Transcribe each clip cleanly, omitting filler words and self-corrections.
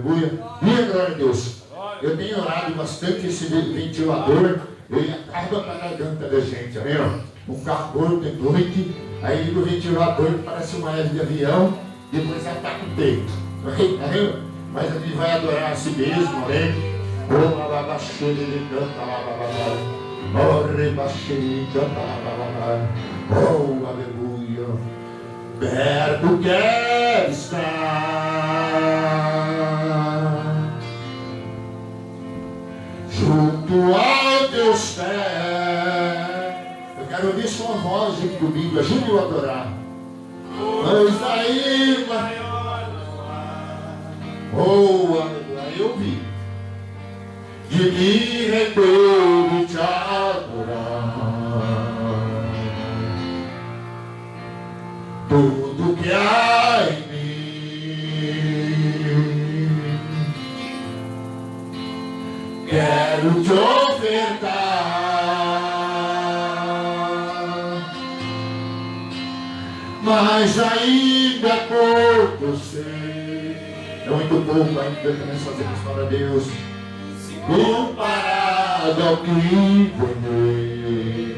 aleluia. Diga glória a Deus. Eu tenho orado bastante esse ventilador, ele acaba com a garganta da gente, amém? Um calor de noite, aí liga o ventilador, parece uma hélice de avião, depois ataca o peito, amém? Mas a gente vai adorar a si mesmo, amém? Oh, ababaxele, canta, ababaxele, oh, rebaxele, canta, ababaxele, oh, aleluia. Perto quer estar, junto ao Deus pés. Eu quero ouvir sua voz junto comigo, ajude-o a adorar. Mas aí, maior não há. Oh, aleluia, eu vi de me render e te adorar. Tudo que há em mim quero te ofertar, mas ainda é pouco eu sei. É muito pouco ainda que nós fazemos para Deus, comparado ao que ganhei.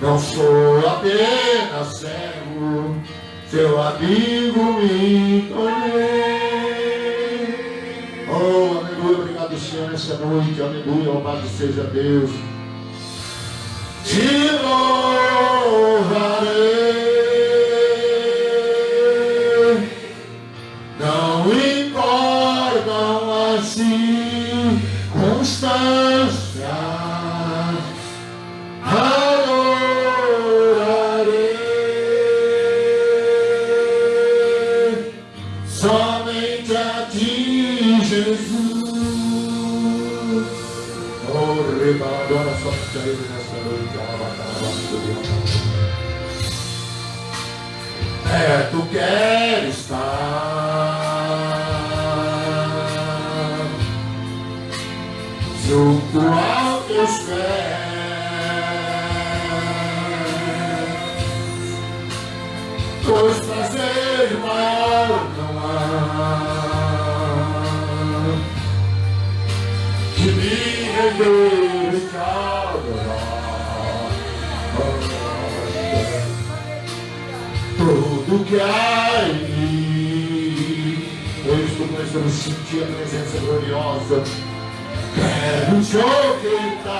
Não sou apenas servo, seu amigo me tornei. Oh, aleluia, obrigado Senhor nessa noite, aleluia, louvado seja Deus. Te louvarei, não importam as circunstâncias. Somente a ti, Jesus. Oh, rebaladora, somente a ele nessa noite. Tu queres estar junto aos teus pés, pois prazer maior não há de me render e te adorar. Tudo que há em mim, pois tu começamos a sentir a presença gloriosa, quero te ofertar,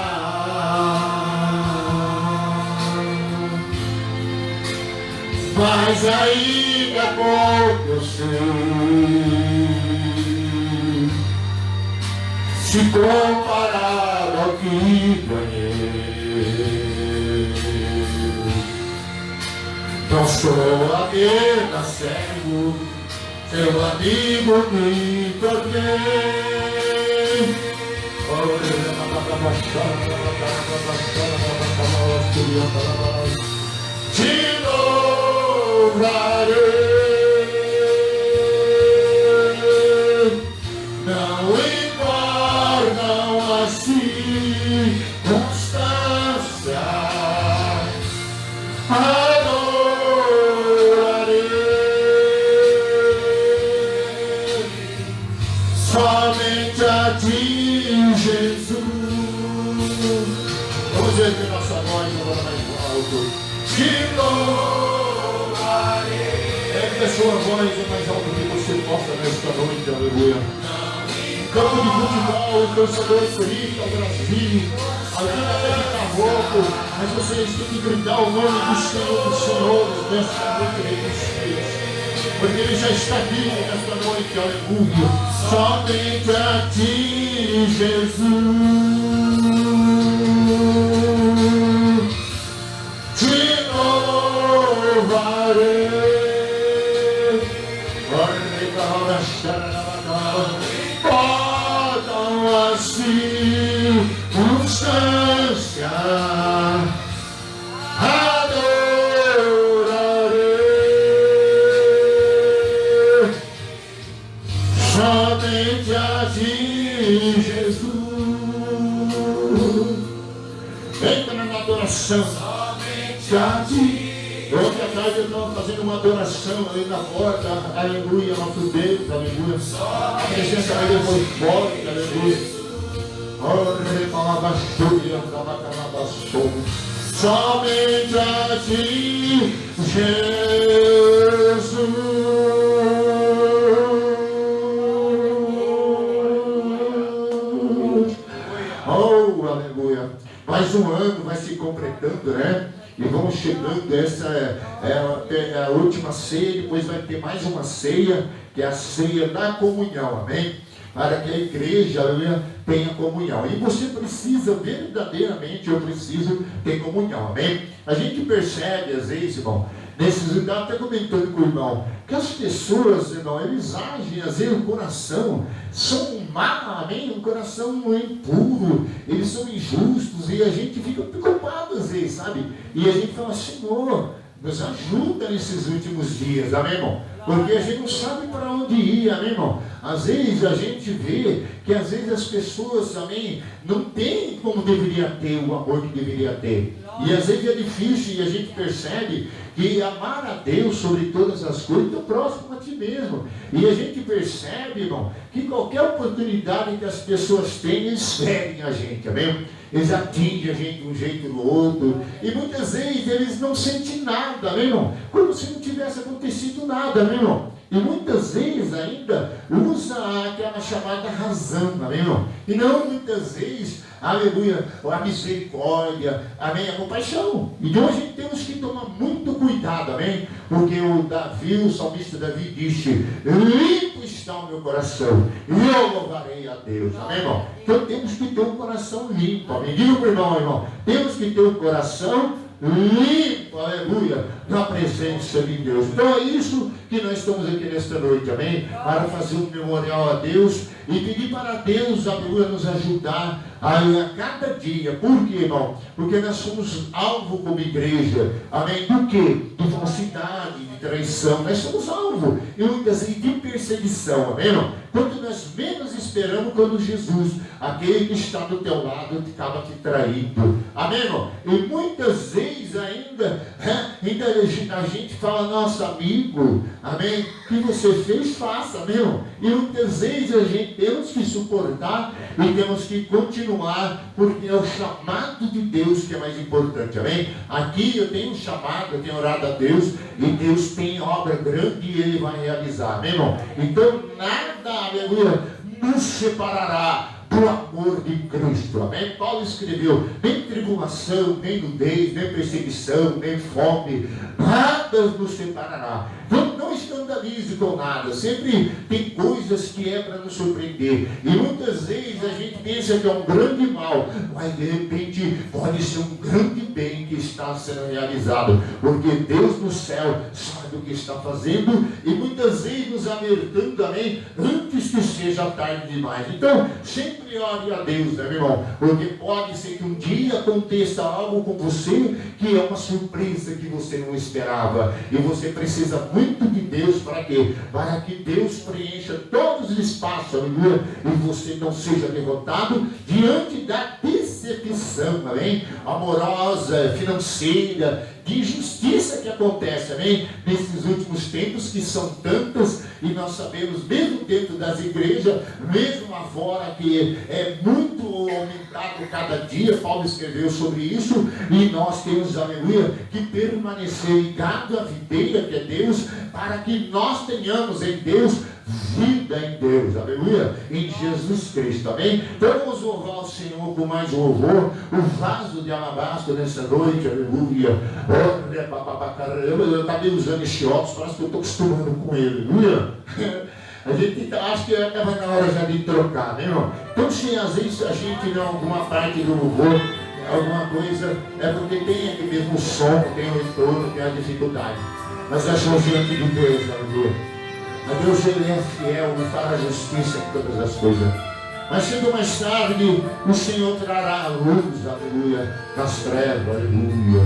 mas ainda pouco eu sei, se comparado ao que ganhei. Não sou apenas servo, seu amigo me tornei. Te louvarei, não importam as circunstâncias, adorarei somente a ti, Jesus. Vamos erguer nossa voz agora mais alto. Te louvarei. Ergue a sua voz o mais alto que você possa nesta noite, aleluia. Campo de futebol, torcedor Corinthians, Brasil, alguém até ficar rouco, mas vocês têm que gritar o nome do Senhor dos Senhores nesta noite, porque Ele já está aqui nesta noite, aleluia. Somente a ti, Jesus, te louvarei. Podam as circunstâncias, adorarei somente a ti, Jesus. Entra na adoração, somente a ti, Ontem à tarde eu estava fazendo uma adoração ali na porta, aleluia, nosso Deus, aleluia. A presença dele foi forte, aleluia. Somente a ti, Jesus. Oh, aleluia. Mais um ano vai se completando, né? E vamos chegando, essa é a última ceia, depois vai ter mais uma ceia, que é a ceia da comunhão, amém? Para que a igreja, aleluia, tenha comunhão. E você precisa, verdadeiramente, eu preciso ter comunhão, amém? A gente percebe, às vezes, irmão, nesses, eu estava até comentando com o irmão, que as pessoas, irmão, eles agem, às vezes, o coração, são má, amém? Um coração impuro, eles são injustos, e a gente fica preocupado, às vezes, sabe? E a gente fala, Senhor, nos ajuda nesses últimos dias, amém, irmão? Porque a gente não sabe para onde ir, amém, irmão? Às vezes a gente vê que às vezes as pessoas, amém, não têm como deveria ter o amor que deveria ter. E às vezes é difícil e a gente percebe que amar a Deus sobre todas as coisas é o próximo a ti mesmo. E a gente percebe, irmão, que qualquer oportunidade que as pessoas têm, eles ferem a gente, amém? Eles atingem a gente de um jeito ou do outro. E muitas vezes eles não sentem nada, amém, irmão? Como se não tivesse acontecido nada, amém, irmão? E muitas vezes ainda usa aquela chamada razão, amém, irmão? E não muitas vezes, aleluia, a misericórdia, amém, a compaixão. Então a gente temos que tomar muito cuidado, amém? Porque o Davi, o salmista Davi disse, limpo está o meu coração, e eu louvarei a Deus, amém, irmão? Então temos que ter um coração limpo, amém? Diga para o irmão, temos que ter um coração limpo, aleluia, na presença de Deus. Então é isso que nós estamos aqui nesta noite, amém? Para fazer um memorial a Deus e pedir para Deus, aleluia, nos ajudar a cada dia. Por quê, irmão? Porque nós somos alvo como igreja, amém? Do quê? De falsidade, de traição. Nós somos alvo, e muitas vezes de perseguição, amém, irmão? Quando nós menos esperamos, quando Jesus, aquele que está do teu lado, acaba te traindo, amém, irmão? E muitas vezes ainda a gente fala, nosso amigo, amém? O que você fez, faça, amém, irmão? E muitas vezes a gente temos que suportar e temos que continuar, porque é o chamado de Deus que é mais importante, amém? Aqui eu tenho um chamado, eu tenho orado a Deus, e Deus tem obra grande e Ele vai realizar, amém, irmão? Então nada, aleluia, nos separará do amor de Cristo, amém? Paulo escreveu, nem tribulação, nem nudez, nem perseguição, nem fome, nada nos separará. Então não escandalize com nada, sempre tem coisas que é para nos surpreender, e muitas vezes a gente pensa que é um grande mal, mas de repente pode ser um grande bem que está sendo realizado, porque Deus no céu sabe o que está fazendo, e muitas vezes nos alertando, amém, antes que seja tarde demais. Então sempre ore a Deus, né, meu irmão? Porque pode ser que um dia aconteça algo com você que é uma surpresa que você não esperava, e você precisa muito de Deus para quê? Para que Deus preencha todos os espaços, aleluia, e você não seja derrotado diante da decepção, amém? Amorosa, financeira, de injustiça que acontece, amém? Nesses últimos tempos, que são tantas, e nós sabemos, mesmo dentro das igrejas, mesmo lá fora, que é muito aumentado cada dia. Paulo escreveu sobre isso, e nós temos, aleluia, que permanecer ligado à videira que é Deus, para que nós tenhamos em Deus vida em Deus, aleluia, em Jesus Cristo, amém? Então vamos louvar o Senhor com mais louvor, o vaso de alabastro nessa noite, aleluia. Eu acabei usando este óculos, parece que eu estou acostumando com ele, aleluia. A gente acha que estava na hora já de trocar, né, irmão? Então se às vezes a gente não, alguma parte do louvor, alguma coisa, é porque tem aquele mesmo som, tem o retorno, tem a dificuldade, mas nós somos diante de Deus, aleluia. A Deus, Ele é fiel e fará justiça em todas as coisas. Mas cedo ou mais tarde, o Senhor trará a luz, aleluia, das trevas, aleluia.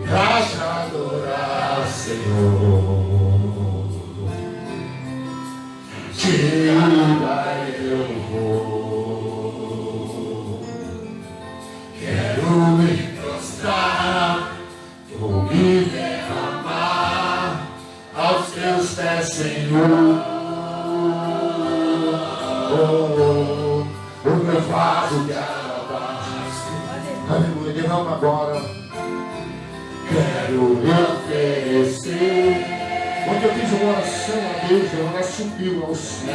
Pra te adorar, Senhor, tira eu vou, quero me meu vaso de alabastro. Aleluia, derrama agora. Quero lhe oferecer. Quando eu fiz uma oração a Deus, ela subiu ao céu,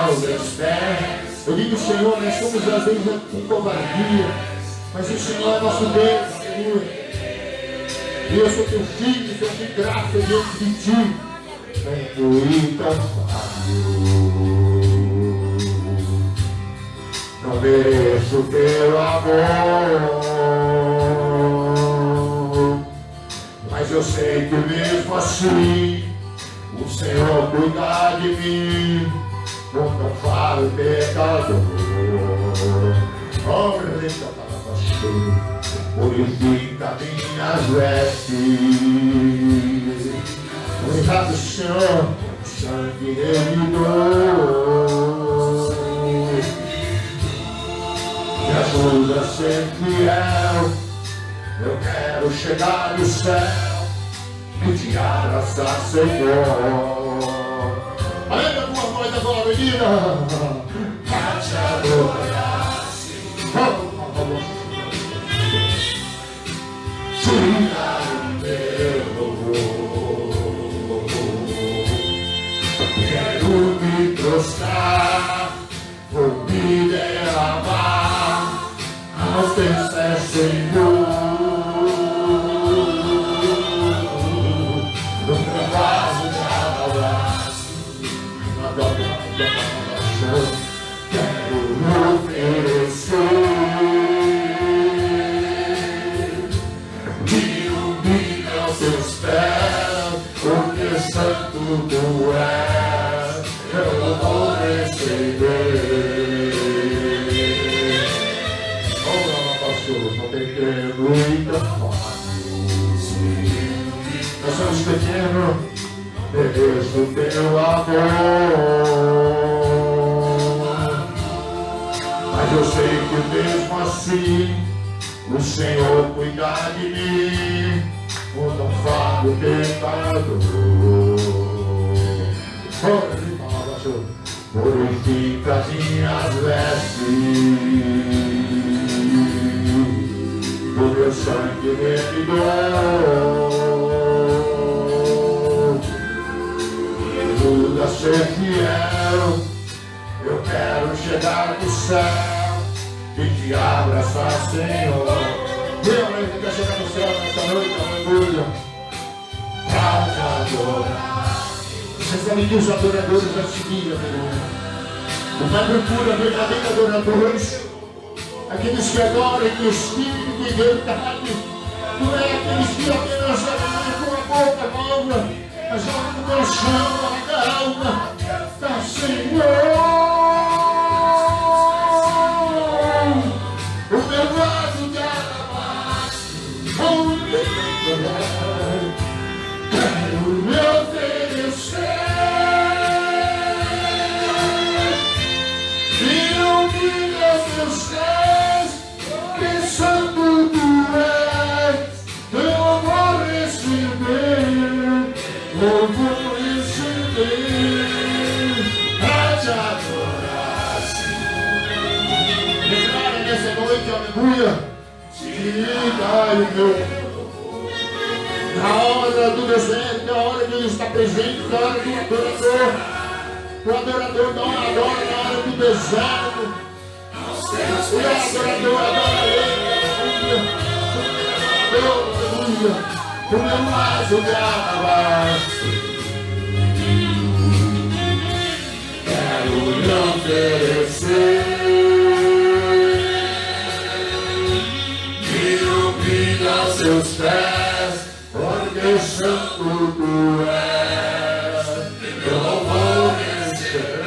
aos meus pés. Eu digo, Senhor, nós somos às vezes com covardia, mas o Senhor é nosso Deus, aleluia. E eu sou teu filho, teu de graça diante de ti. Venho tão fácil. Não mereço teu amor, mas eu sei que mesmo assim o Senhor cuida de mim. Quando falo pecador, purifica minhas vestes. Obrigado, Senhor, sangue remidor. Me ajuda a ser fiel. Eu quero chegar no céu e te abraçar, Senhor. Ainda com uma voz agora, menina. Pra te adorar, Senhor. Tira o meu louvor. Quero me prostrar, vou me derramar aos teus pés, Senhor. No teu vaso de adoração, quero me oferecer. Teus pés, porque santo tu és, eu vou receber. Oh, pastor, não tem tempo muita fome. Nós somos pequenos, mereço o teu amor, mas eu sei que mesmo assim o Senhor cuida de mim. Quando eu falo pecador, purifica minhas vestes, o meu sangue remidor. Me ajuda a ser fiel. Eu quero chegar no céu e te abraçar, Senhor. Meu Deus, quer chegar no céu nesta noite, aleluia. Pra te adorar. Vocês sabem que os adoradores da seguir, aleluia. O Pai procura verdadeiros adoradores, aqueles que adoram em espírito e verdade. Não é aqueles que apenas adoram com a boca nova, mas adoram com o coração, a alma da Senhor. O meu vaso de quero me oferecer e ouvir aos meus pés, pensando tu és, eu vou receber, eu vou receber pra te adorar, Senhor. Declara nessa noite, aleluia. Tira o meu. Na hora do deserto, na hora de estar presente, na hora do adorador. O adorador não adora na hora do deserto. O adorador adora ele. Aleluia. O meu vaso de alabastro. Quero lhe oferecer. Aos seus pés, porque santo tu és, eu não vou receber.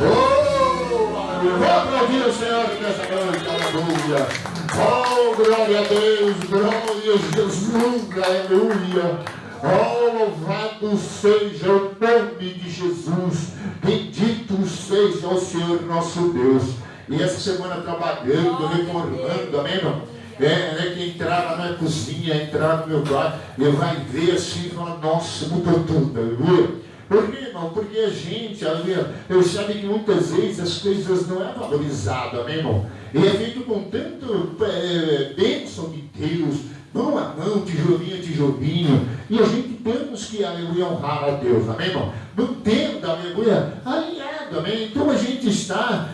Oh, vou aplaudir o Senhor nessa noite, aleluia. Oh, glória a Deus, glória a Jesus, aleluia. Oh, louvado seja o nome de Jesus, bendito seja o Senhor nosso Deus. E essa semana trabalhando, reformando, amém, irmão? Que entrar lá na cozinha, entrar no meu quarto, e vai ver assim e falar, nossa, mudou tudo, aleluia. Por quê, irmão? Porque a gente, aleluia, percebe que muitas vezes as coisas não é valorizado, amém, irmão? E é feito com tanto bênção de Deus, mão a mão, tijolinho a tijolinho, e a gente temos que, aleluia, honrar a Deus, amém, irmão? Mantendo, aleluia, alinhado, amém? Então a gente está,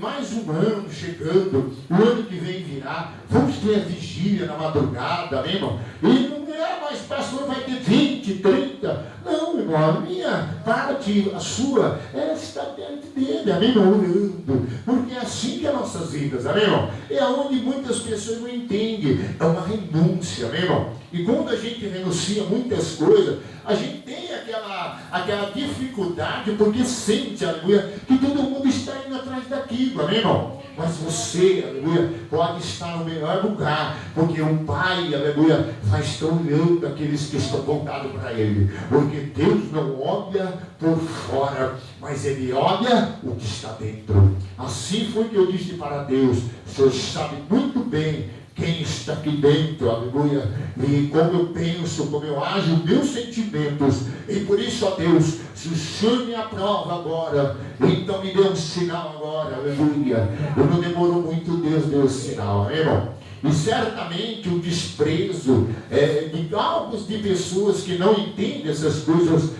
mais um ano chegando, o ano que vem virá, vamos ter a vigília na madrugada, amém, irmão? E não é mais, pastor, vai ter 20, 30, não, irmão, a minha parte, a sua, ela está diante dele, amém, irmão? Orando, porque é assim que é nossas vidas, amém, irmão? É onde muitas pessoas não entendem, é uma renúncia, amém, irmão? E quando a gente renuncia muitas coisas, a gente tem aquela dificuldade, porque sente, aleluia, que todo mundo está indo atrás daquilo, amém, irmão? Mas você, aleluia, pode estar no melhor lugar, porque o Pai, aleluia, vai estar olhando aqueles que estão voltados para Ele, porque Deus não olha por fora, mas Ele olha o que está dentro. Assim foi que eu disse para Deus: o Senhor sabe muito bem quem está aqui dentro, aleluia, e como eu penso, como eu ajo, meus sentimentos, e por isso, ó Deus, se o Senhor me aprova agora, então me dê um sinal agora, aleluia. Eu não demoro muito, Deus deu o sinal, amém, irmão? E certamente o desprezo de algumas de pessoas que não entendem essas coisas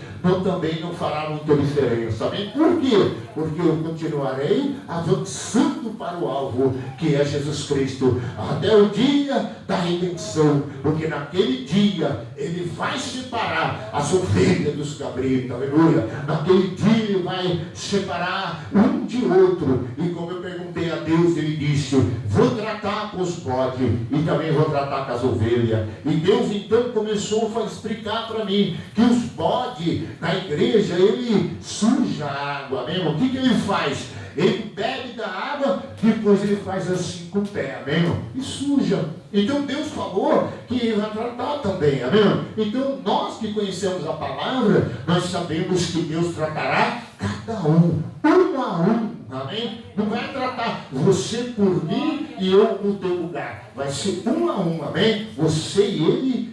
também não fará muita diferença, amém? Por quê? Porque eu continuarei avançando para o alvo, que é Jesus Cristo, até o dia da redenção, porque naquele dia Ele vai separar as ovelhas dos cabritos, aleluia. Naquele dia Ele vai separar um de outro, e como eu perguntei a Deus, Ele disse: vou tratar com os bodes, e também vou tratar com as ovelhas. E Deus então começou a explicar para mim, que os bodes, na igreja, ele suja a água, amém? O que ele faz? Ele bebe da água, depois ele faz assim com o pé, amém? E suja. Então Deus falou que ele vai tratar também, amém? Então nós que conhecemos a palavra, nós sabemos que Deus tratará cada um a um, amém? Não vai tratar você por mim e eu no teu lugar, vai ser um a um, amém? Você e ele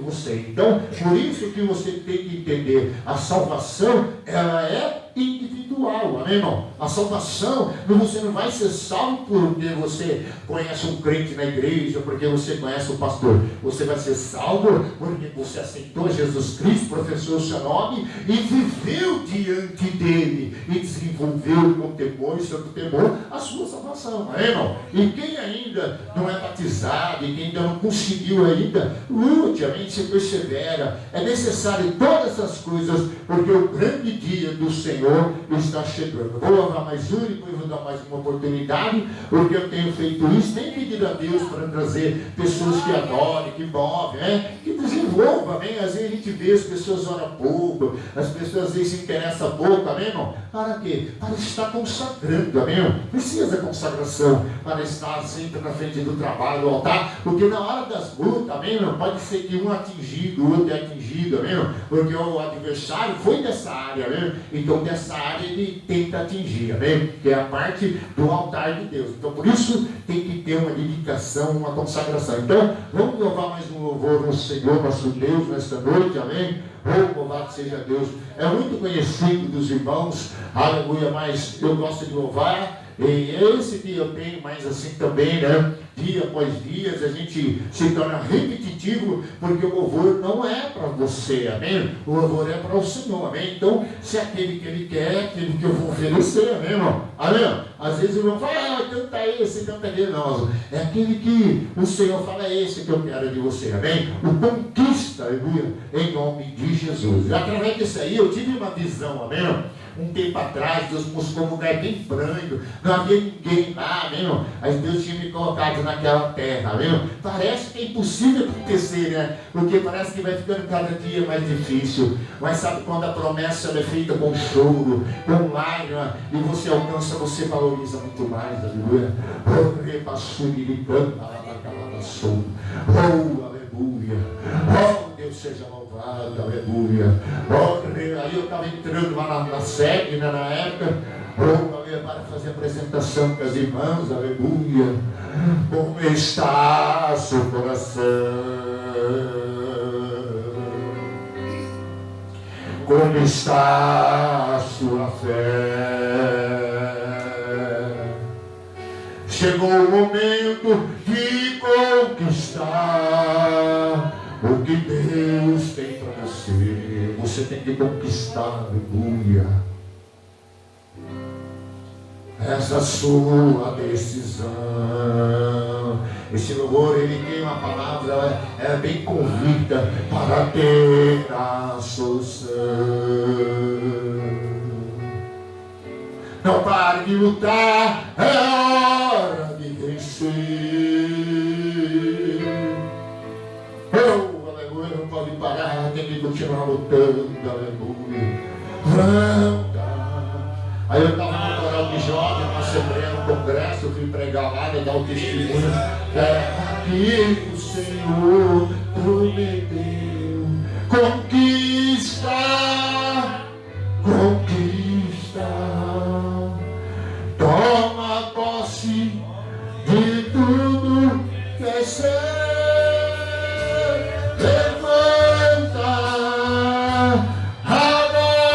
você. Então, por isso que você tem que entender, a salvação, ela é individual, amém, irmão? A salvação, você não vai ser salvo porque você conhece um crente na igreja, porque você conhece o pastor. Você vai ser salvo porque você aceitou Jesus Cristo, professou o seu nome e viveu diante dele e desenvolveu com temor e santo temor a sua salvação, amém, irmão? E quem ainda não é batizado e quem ainda não conseguiu ainda, lute, amém? Se persevera. É necessário todas essas coisas, porque o grande dia do Senhor está chegando. Vou louvar mais um, depois vou dar mais uma oportunidade, porque eu tenho feito isso, nem pedido a Deus para trazer pessoas que adorem, que movem, que desenvolvam, amém? Às vezes a gente vê as pessoas oram pouco, as pessoas às vezes se interessam pouco, amém, irmão? Para quê? Para estar consagrando, amém, irmão? Precisa consagração para estar sempre na frente do trabalho, do altar, porque na hora das lutas, amém, irmão? Pode ser que um atingido, o outro é atingido, amém, irmão? Porque o adversário foi dessa área, amém? Então dessa área ele tenta atingir, amém? Que é a parte do altar de Deus. Então por isso tem que ter uma dedicação, uma consagração. Então vamos louvar mais um louvor no Senhor nosso Deus nesta noite, amém? Oh, louvado seja Deus. É muito conhecido dos irmãos, aleluia, mas eu gosto de louvar. E esse que eu tenho mais assim também, né? Dia após dia, a gente se torna repetitivo, porque o louvor não é para você, amém? O louvor é para o Senhor, amém? Então, se é aquele que Ele quer, aquele que eu vou oferecer, amém, irmão? Amém? Às vezes o irmão fala, canta esse, canta aquele, não. É aquele que o Senhor fala, é esse que eu quero de você, amém? O conquista, aleluia, em nome de Jesus. E através disso aí, eu tive uma visão, amém? Um tempo atrás, Deus mostrou um lugar bem branco, não havia ninguém lá, amém? Aí Deus tinha me colocado naquela terra, amém? Parece que é impossível acontecer, né? Porque parece que vai ficando cada dia mais difícil. Mas sabe quando a promessa é feita com choro, com lágrima, e você alcança, você valoriza muito mais, aleluia. Oh, aleluia. Oh, Deus seja louvado, aleluia. Oh, aí eu estava entrando lá na sede, né, na época, aleluia, para fazer a apresentação com as irmãs, aleluia. Como está seu coração? como está a sua fé. Chegou o momento de conquistar o que Deus tem para você. Você tem que conquistar, aleluia. Essa é a sua decisão. Esse louvor, ele tem uma palavra bem convicta para ter a solução. Não pare de lutar, é hora de vencer. Oh, aleluia, não pode parar, tem que continuar lutando, aleluia. Aí eu estava no coral de jovem, na Assembleia, no Congresso, eu fui pregar lá, dar o testemunho. Que o Senhor prometeu. Conquista, conquista. Toma posse de tudo que é seu. Levanta agora.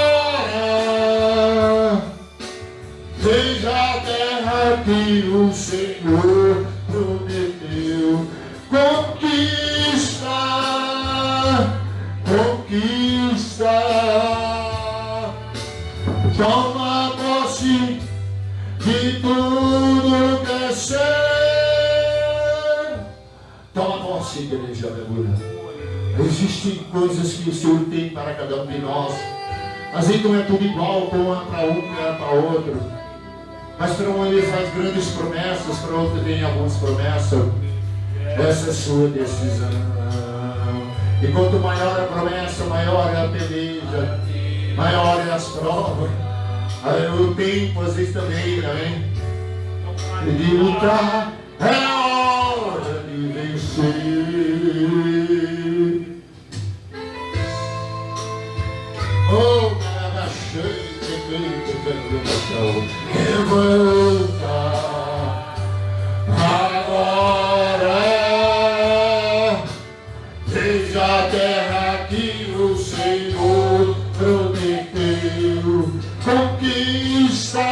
Veja a terra que o Senhor prometeu. Conquista, conquista. Toma posse de tudo que é seu. Toma posse, igreja, aleluia. Existem coisas que o Senhor tem para cada um de nós. Mas aí não é tudo igual, para um, para outro. Mas para um ele faz grandes promessas, para outro tem algumas promessas. Essa é a sua decisão. E quanto maior a promessa, maior é a peleja, maior é as provas. Aí o tempo às vezes também, né? E de lutar é hora de vencer. Oh, levanta agora, veja a terra que o Senhor prometeu. Conquista,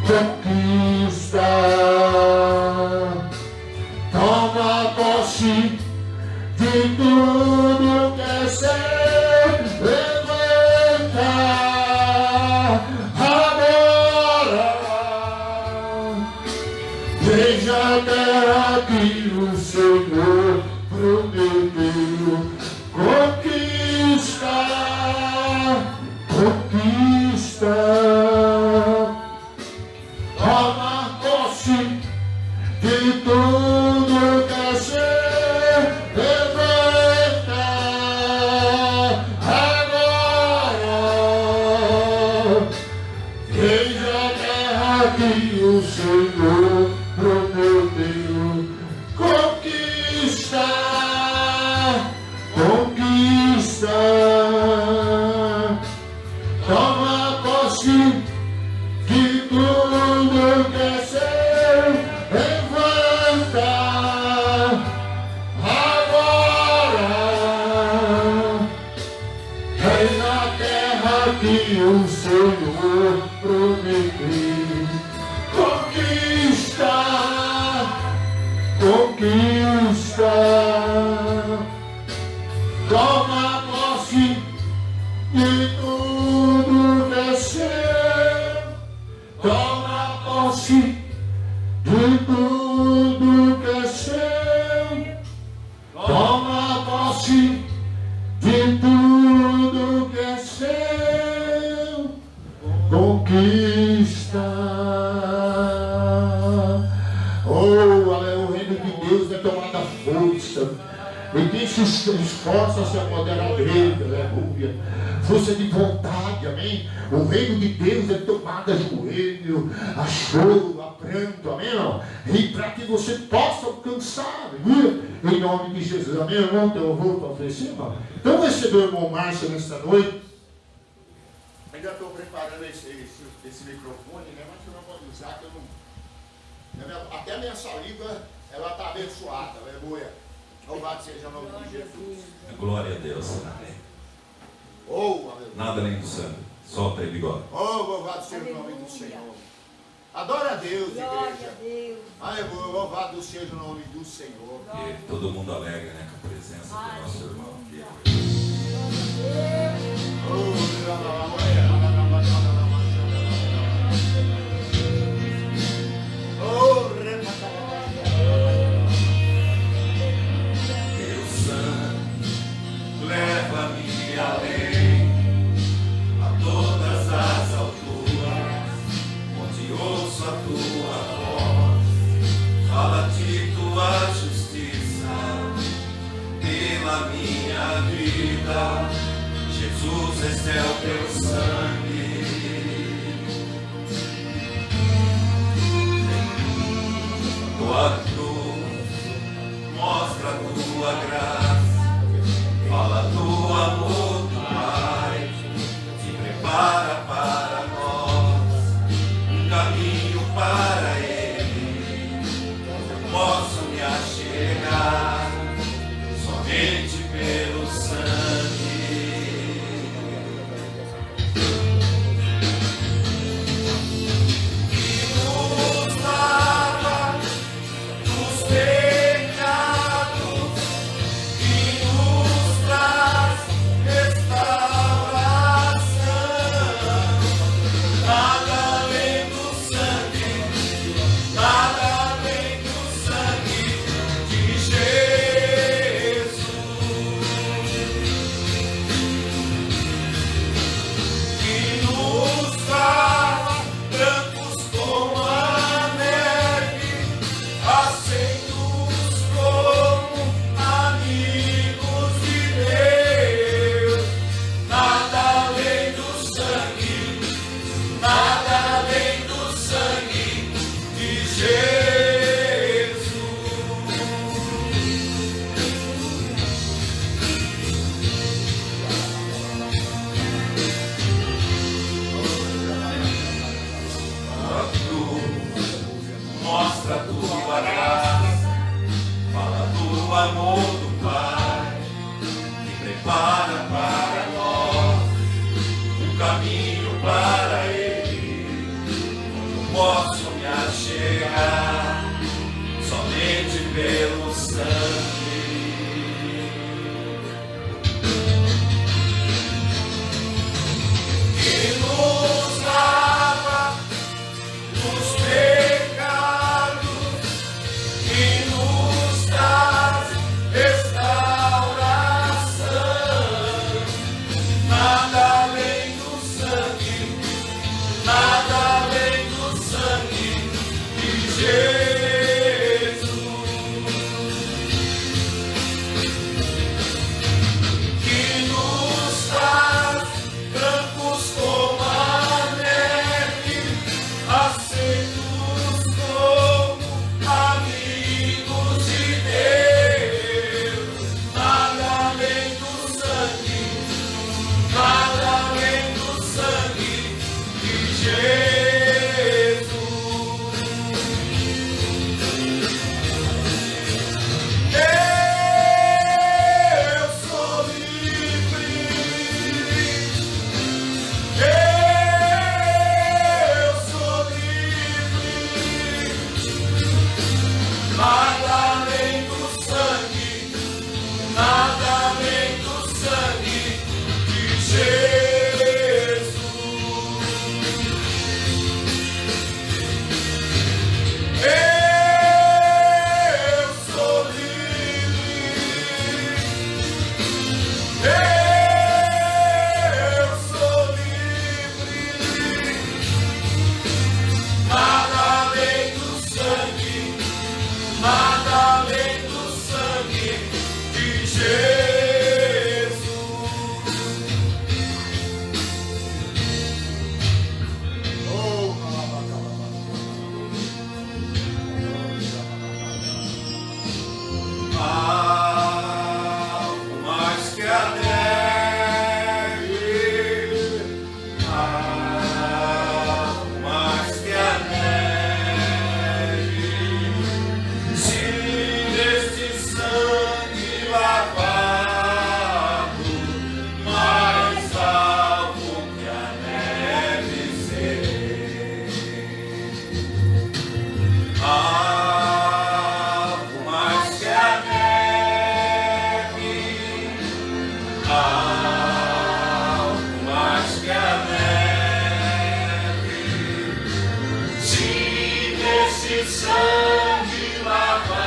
conquista. Toma posse de tudo que é seu. Levanta agora, veja a terra que o Senhor prometeu. Conquista, conquista. Toma posse de tudo que é seu. Levanta agora, veja a terra que o Senhor prometeu. Conquista, conquista. Toma posse de tudo que é seu. Levanta agora, vem na terra que o Senhor prometeu. Conquista, conquista. Toma posse de tudo que é seu. Toma posse de tudo que é seu. Toma posse de tudo que é seu. Conquista. Oh, o reino de Deus é tomada força. E quem se esforça se apoderar dele, aleluia. Força de vontade, amém? O reino de Deus é tomado a joelho, a choro, a pranto, amém? Não? E para que você possa alcançar, aleluia? Em nome de Jesus, amém, irmão? Então eu vou para oferecer, irmão. Então recebeu o irmão Márcio nesta noite. Ainda estou preparando esse microfone, né? Mas você não pode usar, que eu não. Até a minha saliva, ela está abençoada, aleluia. Louvado seja o nome de Jesus. Glória a Deus. Amém. Oh, Nada além do sangue. Solta aí, bigode. Oh, louvado seja o nome do Senhor. Adora a Deus, igreja. Ai, louvado seja o nome do Senhor. E todo mundo alegre, né, com a presença do nosso irmão aqui. Teu sangue leva-me além a todas as alturas, onde ouço a tua voz, fala-te tua justiça pela minha vida. Jesus, este é o teu sangue. Tua cruz mostra a tua graça, fala do amor do Pai, te prepara para nós um caminho para Ele. Eu posso me achegar somente pelo sangue. Mostra a tua graça, fala do amor do Pai, e prepara para nós um caminho para Ele. Eu posso me achegar somente pelo sangue. Que nos lava dos pecados, que nos traz restauração. Nada além do sangue, nada além do sangue de Jesus. Que nos faz brancos como a neve, aceitos como amigos de Deus. Nada além do sangue, nada além do sangue de Jesus. Eu sou livre, eu sou livre. Nada além do sangue, nada além do sangue de Jesus. sangue lavado,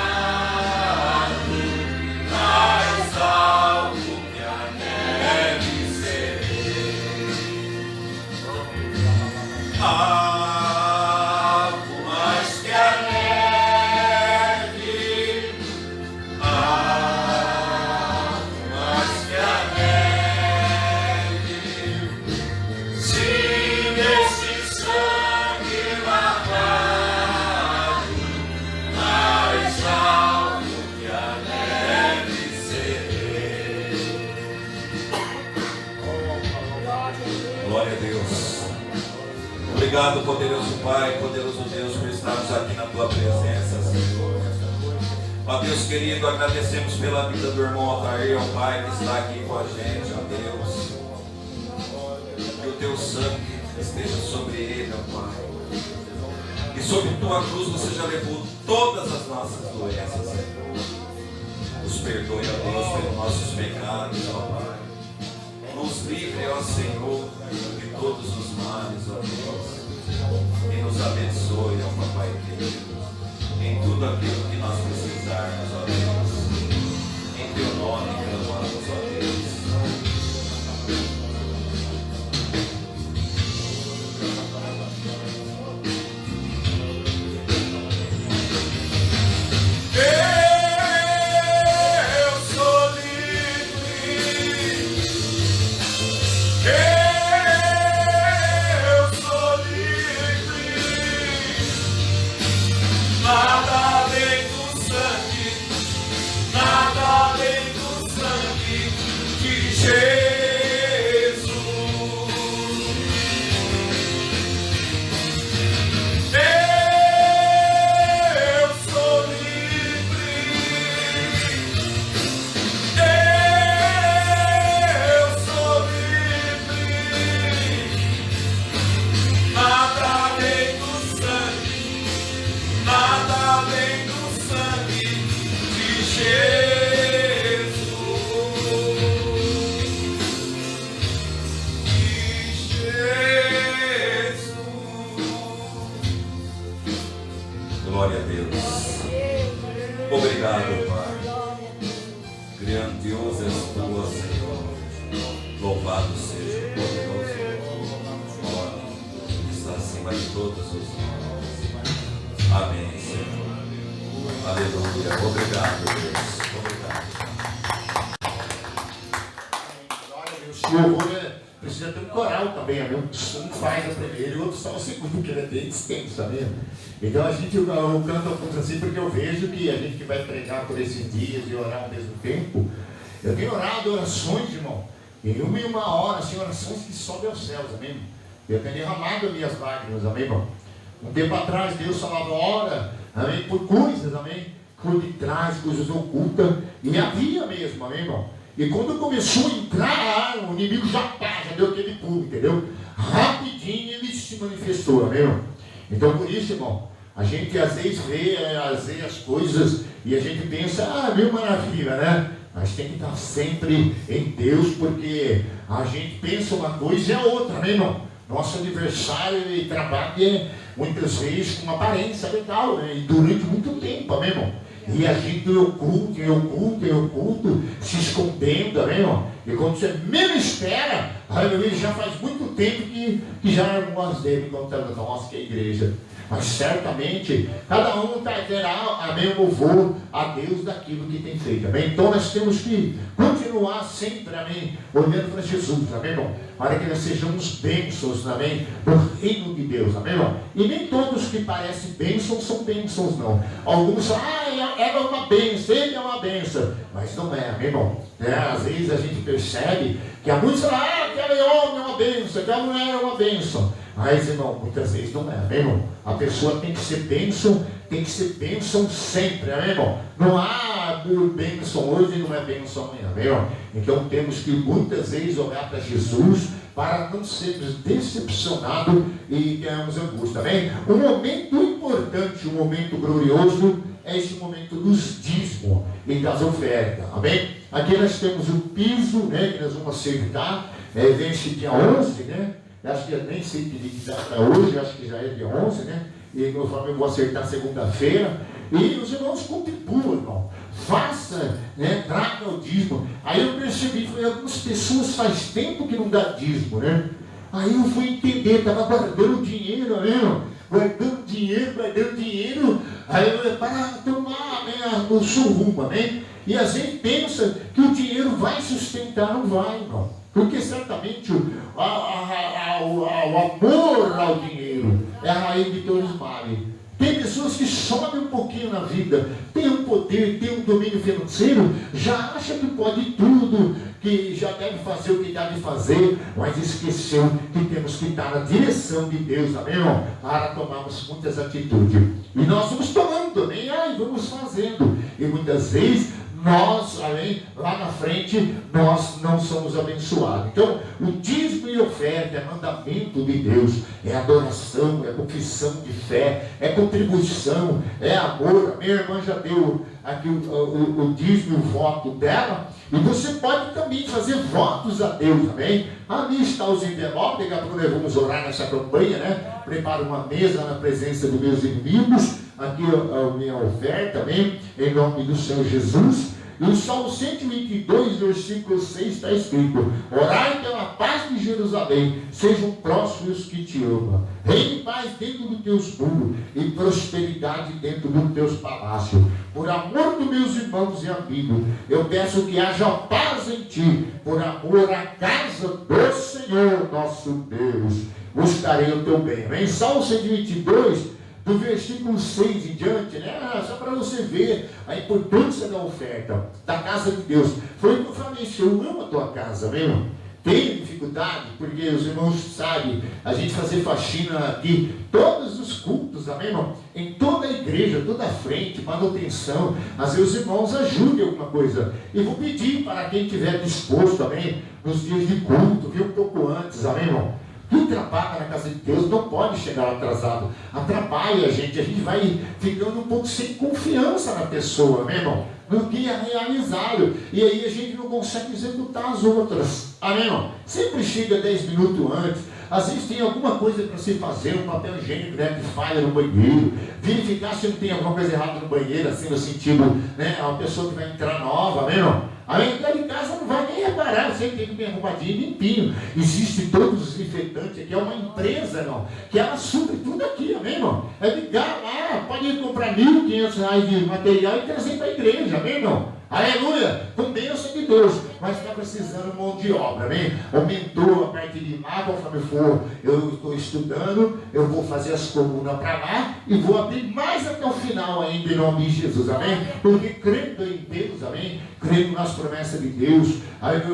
mais alto que a neve serei. Alto mais que a neve, alto mais que a neve. Se nesse sangue lavado, mais alto que a neve serei. Glória a Deus. Obrigado, poderoso Pai, poderoso Deus, por estarmos aqui na Tua presença, Senhor. Ó Deus querido, agradecemos pela vida do irmão Altair, ó Pai, que está aqui com a gente, ó Deus. Que o Teu sangue esteja sobre ele, ó Pai. E sobre Tua cruz você já levou todas as nossas doenças, Senhor. Nos perdoe, ó Deus, pelos nossos pecados, ó Pai. Nos livre, ó Senhor, de todos os males, ó Deus. E nos abençoe, ó Papai querido, em tudo aquilo que nós precisarmos, ó Deus. Em Teu nome clamamos, ó Deus. Eu sou livre. Eu sou livre. Nada além do sangue, nada além do sangue de Jesus. Eu sou livre. Eu sou livre. Nada além do sangue, nada além do sangue de Jesus. De Jesus. Glória a Deus. Obrigado, Pai. Grandioso és Tu, Senhor. Louvado seja o poderoso nome que está acima de todos os nomes. Amém, Senhor. Aleluia. Obrigado, Deus. Obrigado. Glória a Deus. O louvor precisa ter um coral também, amém? Um faz a primeira e o outro só o segundo, porque ele é bem extenso, amém? Então a gente, eu canto alguns assim, porque eu vejo que a gente que vai pregar por esses dias e orar ao mesmo tempo. Eu tenho orado orações, irmão, em uma hora, assim, orações que sobem aos céus, amém? Eu tenho derramado as minhas lágrimas, amém, irmão? Um tempo atrás Deus falava, ora, amém, por coisas, amém, por detrás, coisas ocultas, e havia mesmo, amém, irmão? E quando começou a entrar, o inimigo já deu aquele pulo, entendeu? Rapidinho ele se manifestou, amém, irmão? Então por isso, irmão, a gente às vezes vê as coisas e a gente pensa, mil maravilha, né? Mas tem que estar sempre em Deus, porque a gente pensa uma coisa e a outra, amém, irmão? Nosso adversário e trabalha muitas vezes com uma aparência legal, né? E durante muito tempo, amém, irmão? E a gente oculto, se escondendo, amém, irmão? E quando você menos espera, aleluia, já faz muito tempo que já nós devemos contando, nossa, que é igreja. Mas certamente, cada um terá, amém, louvor a Deus daquilo que tem feito, amém? Então nós temos que continuar sempre, amém, olhando para Jesus, amém, irmão? Para que nós sejamos bênçãos, amém, do reino de Deus, amém, irmão? E nem todos que parecem bênçãos são bênçãos, não. Alguns falam, ela é uma bênção, ele é uma bênção, mas não é, amém, irmão? Às vezes a gente percebe que há muitos falam, aquele homem é uma bênção, aquela mulher é uma bênção. Mas, irmão, muitas vezes não é, amém, irmão? A pessoa tem que ser bênção sempre, amém, irmão? Não há bênção hoje e não é bênção amanhã, amém, irmão? Então temos que muitas vezes olhar para Jesus para não sermos decepcionados e ganharmos angústia, amém? Um momento importante, um momento glorioso é esse momento dos dízimos e das ofertas, amém? Aqui nós temos o piso, né, que nós vamos acertar, vem esse dia 11, né? acho que eu nem sei que dia que está hoje, acho que já é dia 11, né? E conforme eu vou acertar segunda-feira. E os irmãos contribuam, irmão. Faça, né? Traga o dízimo. Aí eu percebi que algumas pessoas faz tempo que não dá dízimo, né? Aí eu fui entender, estava guardando dinheiro, né? Guardando dinheiro. Aí eu para tomar, né, o surruma, né? E às vezes pensa que o dinheiro vai sustentar, não vai, irmão. Porque certamente o amor ao dinheiro é a raiz de todos os males. Tem pessoas que sobem um pouquinho na vida, tem um poder, tem um domínio financeiro, já acha que pode tudo, que já deve fazer o que deve fazer, mas esqueceu que temos que estar na direção de Deus, amém, irmão? Para tomarmos muitas atitudes. E nós vamos tomando, amém? E vamos fazendo. E muitas vezes nós, além, lá na frente, nós não somos abençoados. Então, o dízimo e oferta é mandamento de Deus, é adoração, é confissão de fé, é contribuição, é amor. A minha irmã já deu aqui o dízimo e o voto dela, e você pode também fazer votos a Deus, amém? Ali está os envelopes, daqui a pouco nós vamos orar nessa campanha, né? Prepara uma mesa na presença dos meus inimigos. Aqui a minha oferta, amém? Em nome do Senhor Jesus. E o Salmo 122, versículo 6 está escrito: orai pela paz de Jerusalém, sejam prósperos que te amam. Reine paz dentro dos teus muros e prosperidade dentro dos teus palácios. Por amor dos meus irmãos e amigos, eu peço que haja paz em ti, por amor à casa do Senhor nosso Deus. Buscarei o teu bem. Amém? Salmo 122, do versículo 6 em diante, né? Só para você ver a importância da oferta, da casa de Deus. Foi o que eu falei, eu amo a tua casa, mesmo. Tenho dificuldade, porque os irmãos sabem, a gente fazer faxina aqui, todos os cultos, amém, irmão? Em toda a igreja, toda a frente, manutenção. Às vezes os irmãos ajudem alguma coisa. E vou pedir para quem estiver disposto, amém? Nos dias de culto, vir um pouco antes, amém, irmão? Quem trabalha na casa de Deus não pode chegar atrasado. Atrapalha a gente vai ficando um pouco sem confiança na pessoa, meu irmão? Não tinha realizado. E aí a gente não consegue executar as outras. Amém, irmão? Sempre chega 10 minutos antes. Às vezes tem alguma coisa para se fazer, um papel higiênico, né, que falha no banheiro, verificar se não tem alguma coisa errada no banheiro, assim, no sentido, né, uma pessoa que vai entrar nova, amém, irmão? Aí entrar em casa não vai nem reparar, você tem que bem arrumadinho, limpinho. Existe todos os desinfetantes aqui, é uma empresa, irmão, que ela supre tudo aqui, amém, irmão? É ligar lá, pode ir comprar R$1.500 de material e trazer para a igreja, amém, irmão? Aleluia, com bênção de Deus, mas está precisando de mão de obra, amém? Aumentou a parte de lá, conforme for, eu estou estudando, eu vou fazer as colunas para lá e vou abrir mais até o final ainda em nome de Jesus, amém? Porque crendo em Deus, amém? Crendo nas promessas de Deus,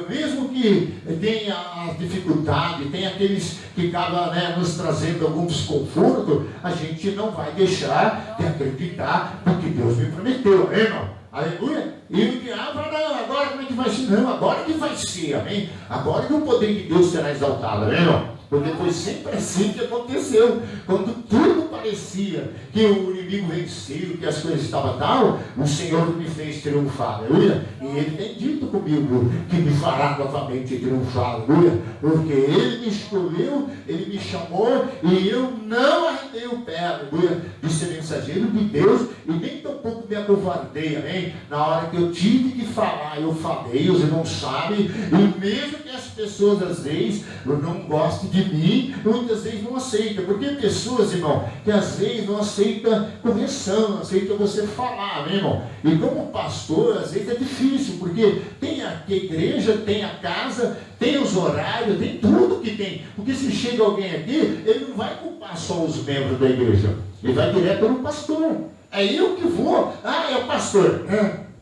mesmo que tenha as dificuldades, tem aqueles que acabam, né, nos trazendo algum desconforto, a gente não vai deixar de acreditar no que Deus me prometeu, amém, irmão? Aleluia. E o diabo fala, não, agora como é que vai ser? Não, agora que vai ser, amém? Agora que o poder de Deus será exaltado, amém, irmão? Porque foi sempre assim que aconteceu. Quando tudo parecia que o inimigo venceu, que as coisas estavam tal, o Senhor me fez triunfar, aleluia. E Ele tem dito comigo que me fará novamente triunfar, aleluia. Porque Ele me escolheu, Ele me chamou e eu não arredei o pé, aleluia, de ser mensageiro de Deus e nem tampouco me acovardei, amém? Na hora que eu tive que falar, eu falei, os irmãos sabem, e mesmo que as pessoas às vezes não gostem de mim, muitas vezes não aceitam, porque pessoas, irmão, que às vezes não aceitam correção, não aceitam você falar, amém, irmão? E como pastor, às vezes é difícil, porque tem a igreja, tem a casa, tem os horários, tem tudo que tem, porque se chega alguém aqui, ele não vai culpar só os membros da igreja, ele vai direto no pastor. É eu que vou, é o pastor,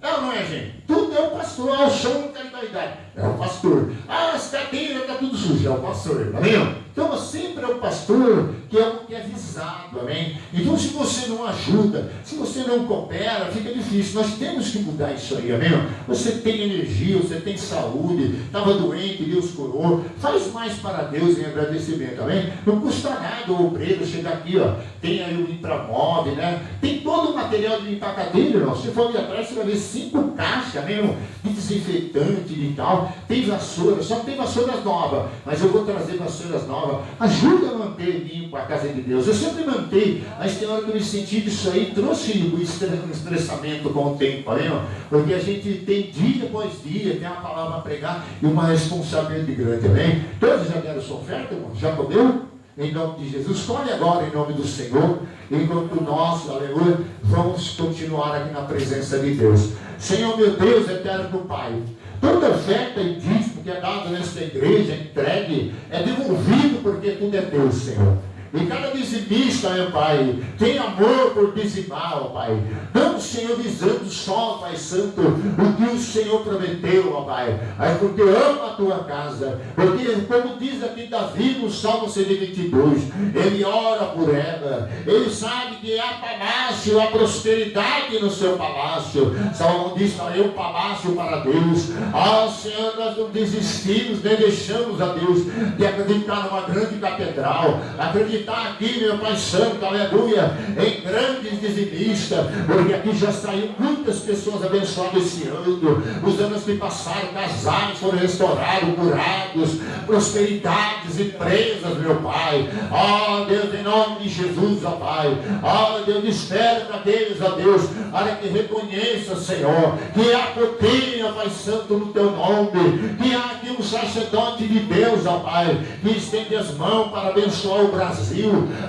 não, não é, gente, tudo é o pastor, o chão não tem qualidade, é o pastor, as cadeiras está tudo sujo, é o pastor, amém? Então sempre é o pastor que é o que é visado, amém? Então se você não ajuda, se você não coopera, fica difícil, nós temos que mudar isso aí, amém? Você tem energia, você tem saúde, estava doente, Deus curou, faz mais para Deus em agradecimento, amém? Não custa nada o obreiro chegar aqui, ó, tem aí o Intramóvel, né? Tem todo o material de limpar cadeira, irmão. Se for ali atrás, você vai ver 5 caixas, amém, irmão? De desinfetante e tal, ó, tem vassoura, só tem vassouras novas, mas eu vou trazer vassouras novas. Ajuda a manter limpo a casa de Deus. Eu sempre mantei, mas tem hora que eu me senti disso aí, trouxe o estressamento com o tempo, ó, porque a gente tem dia após dia, tem uma palavra para pregar e uma responsabilidade grande, amém? Todos já deram sua oferta, irmão? Já comeu? Em nome de Jesus, escolhe agora em nome do Senhor, enquanto nós, aleluia, vamos continuar aqui na presença de Deus. Senhor, meu Deus, eterno Pai, toda oferta e dízimo que é dado nesta igreja, entregue, é devolvido porque tudo é Deus, Senhor. E cada dizimista, meu Pai, tem amor por dizimar, ó Pai. Não, Senhor, visando só, Pai Santo, o que o Senhor prometeu, ó Pai. Mas porque ama a tua casa. Porque, como diz aqui Davi no Salmo 122, ele ora por ela. Ele sabe que há palácio, há prosperidade no seu palácio. Salomão diz, farei um palácio para Deus. Ah, Senhor, nós não desistimos, nem deixamos a Deus de acreditar numa grande catedral. Acreditar aqui, meu Pai Santo, aleluia, em grandes dizimistas, porque aqui já saiu muitas pessoas abençoadas esse ano. Os anos que passaram, casais foram restaurados, curados, prosperidades, empresas, meu Pai. Ó Deus, em nome de Jesus, ó Pai. Ó Deus, desperta aqueles, ó Deus, para que reconheça, Senhor, que há poder, ó Pai Santo, no teu nome, que há aqui um sacerdote de Deus, ó Pai, que estende as mãos para abençoar o Brasil,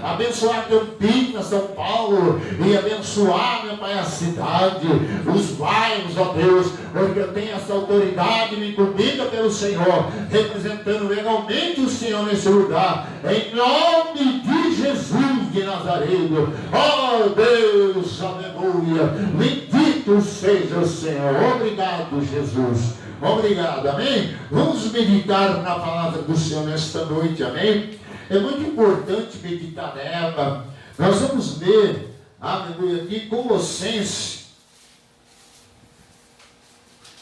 abençoar Campinas, São Paulo, e abençoar, meu Pai, a cidade, os bairros, ó Deus, porque eu tenho essa autoridade me incumbida pelo Senhor, representando legalmente o Senhor nesse lugar, em nome de Jesus de Nazareno. Ó Deus, aleluia, bendito seja o Senhor. Obrigado, Jesus. Obrigado, amém? Vamos meditar na palavra do Senhor nesta noite, amém? É muito importante meditar nela. Nós vamos ler, aleluia, aqui Colossenses.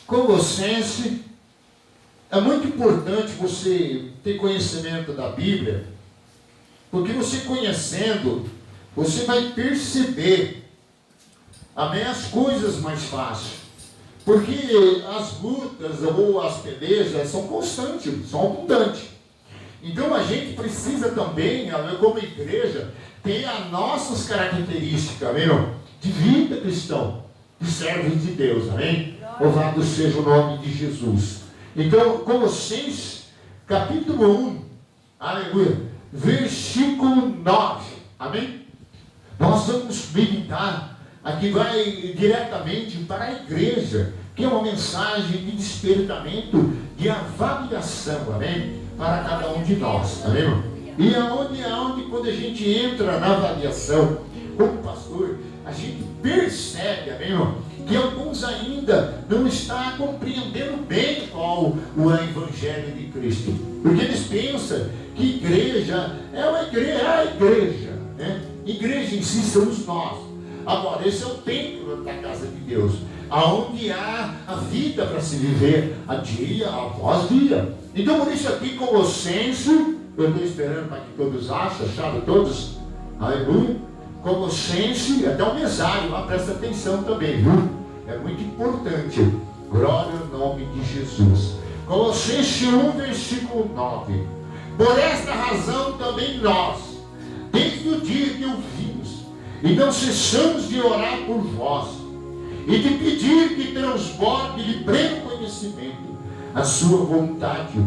Colossenses. É muito importante você ter conhecimento da Bíblia, porque você conhecendo, você vai perceber, amém, as coisas mais fáceis. Porque as lutas ou as pelejas são constantes, são abundantes. Então a gente precisa também, como igreja, ter as nossas características, amém, de vida cristã, de servos de Deus, amém? Louvado seja o nome de Jesus. Então, Colossenses, capítulo 1, aleluia, versículo 9, amém? Nós vamos meditar, aqui vai diretamente para a igreja, que é uma mensagem de despertamento, de avaliação, amém? Para cada um de nós, amém, irmão? E aonde quando a gente entra na avaliação, como pastor, a gente percebe, amém, irmão, que alguns ainda não estão compreendendo bem qual o Evangelho de Cristo. Porque eles pensam que igreja é uma igreja, é a igreja, né? Igreja em si somos nós. Agora, esse é o templo da casa de Deus, aonde há a vida para se viver a dia após dia. Então, por isso aqui, Colossenses, eu estou esperando para que todos acharam todos, aleluia. Colossenses, até o mesário lá, presta atenção também, viu? É muito importante. Glória ao nome de Jesus. Colossenses 1, versículo 9. Por esta razão também nós, desde o dia que o vimos, e não cessamos de orar por vós, e de pedir que transborde de pleno conhecimento a sua vontade,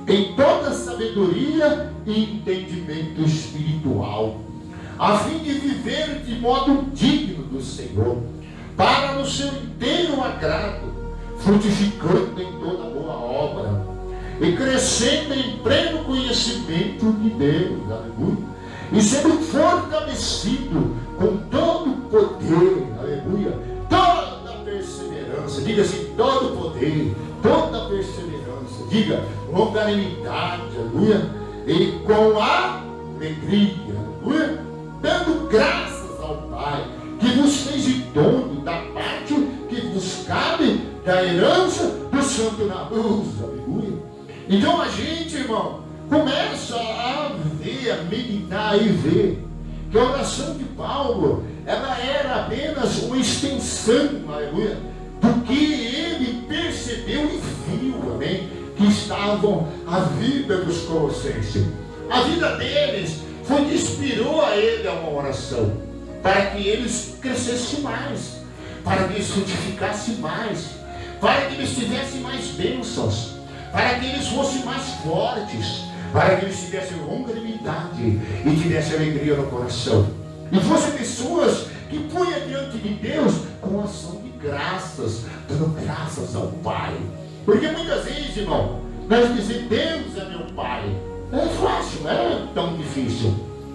em toda sabedoria e entendimento espiritual, a fim de viver de modo digno do Senhor, para no seu inteiro agrado, frutificando em toda boa obra, e crescendo em pleno conhecimento de Deus, aleluia, e sendo fortalecido com todo o poder, aleluia, toda perseverança, diga assim, todo poder, toda perseverança, diga, longanimidade, aleluia, e com alegria, aleluia, dando graças ao Pai, que vos fez dono da parte que vos cabe da herança do santo na luz, aleluia. Então a gente, irmão, começa a ver, a meditar e ver que a oração de Paulo, ela era apenas uma extensão, aleluia, do que ele percebeu e viu, amém? que estavam a vida dos colossenses. A vida deles foi que inspirou a ele a uma oração, para que eles crescessem mais, para que eles frutificassem mais, para que eles tivessem mais bênçãos, para que eles fossem mais fortes, para que eles tivessem longanimidade e tivessem alegria no coração. E fossem pessoas que punham diante de Deus com ação de graças, dando graças ao Pai. Porque muitas vezes, irmão, nós dizemos, Deus é meu Pai. É fácil, não é tão difícil.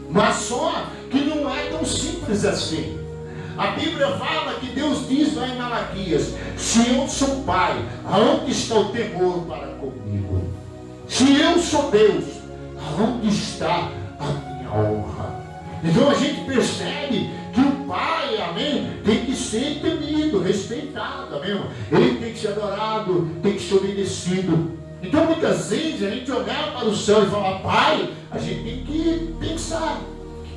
Mas só que não é tão simples assim. A Bíblia fala que Deus diz lá em Malaquias: se eu sou Pai, aonde está o temor para comigo? Se eu sou Deus, aonde está a minha honra? Então a gente percebe que o Pai, amém, tem que ser temido, respeitado, amém? Ele tem que ser adorado, tem que ser obedecido. Então muitas vezes a gente olhar para o céu e falar Pai, a gente tem que pensar.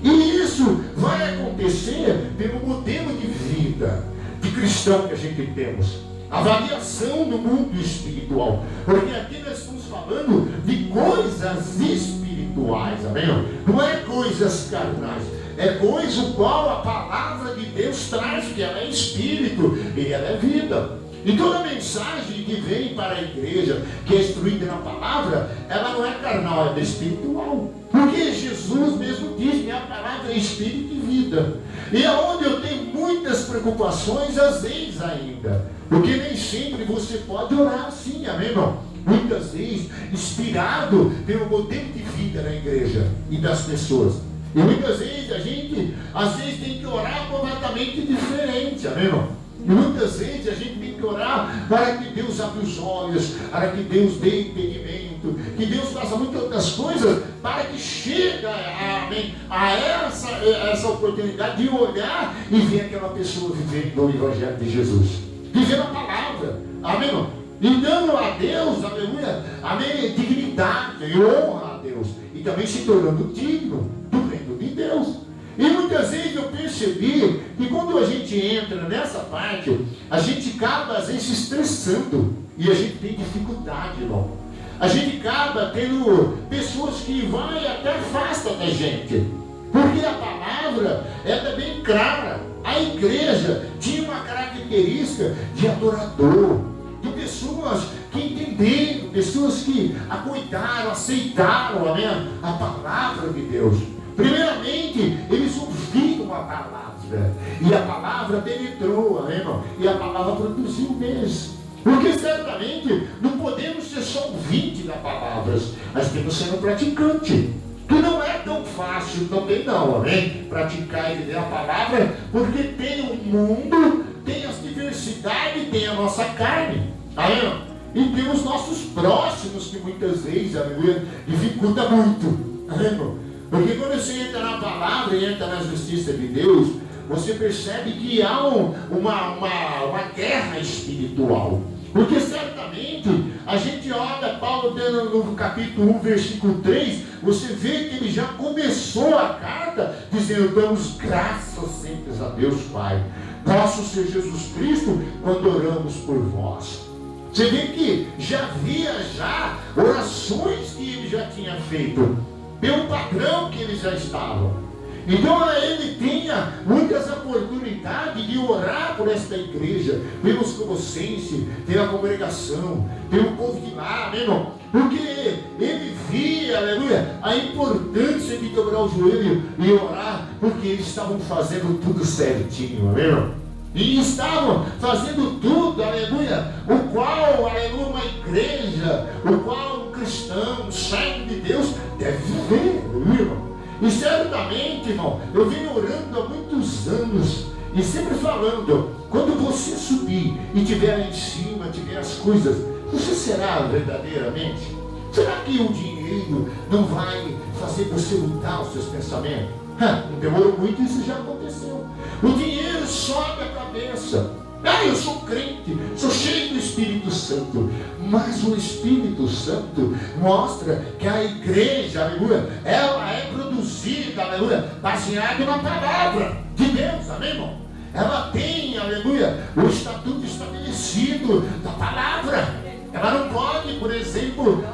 E isso vai acontecer pelo modelo de vida de cristão que a gente temos. Avaliação do mundo espiritual. Porque aqui nós estamos falando de coisas espirituais, amém? Não é coisas carnais. É coisa o qual a palavra de Deus traz, que ela é espírito e ela é vida. E toda mensagem que vem para a igreja, que é instruída na palavra, ela não é carnal, é espiritual. Porque Jesus mesmo diz, minha palavra é espírito e vida. E é onde eu tenho muitas preocupações, às vezes ainda. Porque nem sempre você pode orar assim, amém, irmão? Muitas vezes inspirado pelo modelo de vida na igreja e das pessoas. E muitas vezes a gente, às vezes, tem que orar completamente diferente, amém, irmão? E muitas vezes a gente tem que orar para que Deus abra os olhos, para que Deus dê entendimento, que Deus faça muitas outras coisas, para que chegue a essa oportunidade de olhar e ver aquela pessoa vivendo o Evangelho de Jesus, vivendo a palavra, amém, irmão? E dando a Deus, aleluia, amém, dignidade e honra a Deus, e também se tornando digno do reino de Deus. E muitas vezes eu percebi que quando a gente entra nessa parte, a gente acaba às vezes se estressando e a gente tem dificuldade, irmão. A gente acaba tendo pessoas que vão até afastam da gente, porque a palavra é bem clara. A igreja tinha uma característica de adorador, de pessoas que entenderam, pessoas que acolheram, aceitaram, amém, a palavra de Deus. Primeiramente, eles ouviram a palavra, e a palavra penetrou, amém, irmão? E a palavra produziu mesmo. Porque certamente não podemos ser só ouvinte da palavra, nós temos que ser um praticante. Que não é tão fácil também não, amém? Praticar e ler a palavra, porque tem o mundo, tem as diversidades, tem a nossa carne, amém? E tem os nossos próximos que muitas vezes, aleluia, dificulta muito, amém? Porque quando você entra na palavra e entra na justiça de Deus, você percebe que há uma guerra espiritual. Porque certamente a gente olha Paulo no capítulo 1, versículo 3, você vê que ele já começou a carta dizendo: damos graças sempre a Deus Pai, nosso Senhor Jesus Cristo, quando oramos por vós. Você vê que já havia orações que ele já tinha feito, pelo padrão que eles já estavam. Então ele tinha muitas oportunidades de orar por esta igreja, pelos colossenses, pela congregação, pelo povo de lá, meu irmão, porque ele via, aleluia, a importância de dobrar o joelho e orar, porque eles estavam fazendo tudo certinho, meu irmão. E estavam fazendo tudo, aleluia, o qual, aleluia, uma igreja, o qual um cristão, um servo de Deus deve viver, irmão. E certamente, irmão, eu venho orando há muitos anos e sempre falando, quando você subir e estiver lá em cima, tiver as coisas, você será verdadeiramente? Será que o dinheiro não vai fazer você mudar os seus pensamentos? Não demorou muito, isso já aconteceu. O dinheiro sobe a cabeça. Eu sou crente, sou cheio do Espírito Santo. Mas o Espírito Santo mostra que a igreja, aleluia, ela é produzida, aleluia, baseada na palavra de Deus, amém, irmão? Ela tem, aleluia, o estatuto estabelecido da palavra. Ela não pode, por exemplo,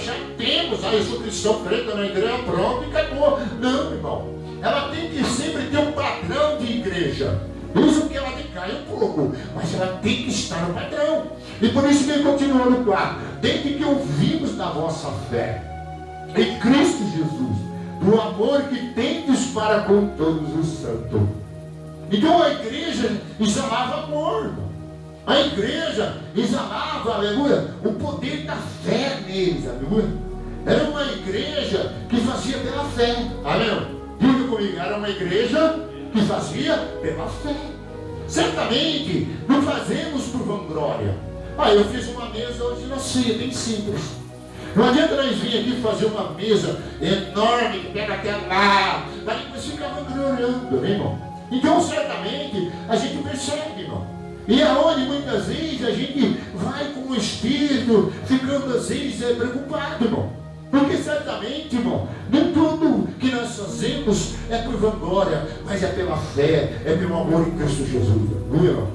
já temos, eu sou cristão, crente na igreja, pronto e acabou. Não, irmão. Ela tem que sempre ter um padrão de igreja. Mesmo que ela decai um pouco, mas ela tem que estar no padrão. E por isso que ele continua no 4. Desde que ouvimos da vossa fé em Cristo Jesus, do amor que tendes para com todos os santos. Então a igreja exalava amor, irmão. A igreja exalava, aleluia, o poder da fé neles, aleluia. Era uma igreja que fazia pela fé, amém? Diga comigo, era uma igreja que fazia pela fé. Certamente não fazemos por vanglória. Eu fiz uma mesa hoje na ceia, bem simples. Não adianta nós vir aqui fazer uma mesa enorme que pega até lá, daí depois fica vangloriando, né, irmão? Então certamente a gente percebe, irmão. E aonde muitas vezes a gente vai com o espírito ficando às vezes preocupado, irmão. Porque certamente, irmão, nem tudo que nós fazemos é por vanglória, mas é pela fé, é pelo amor em Cristo Jesus. Irmão?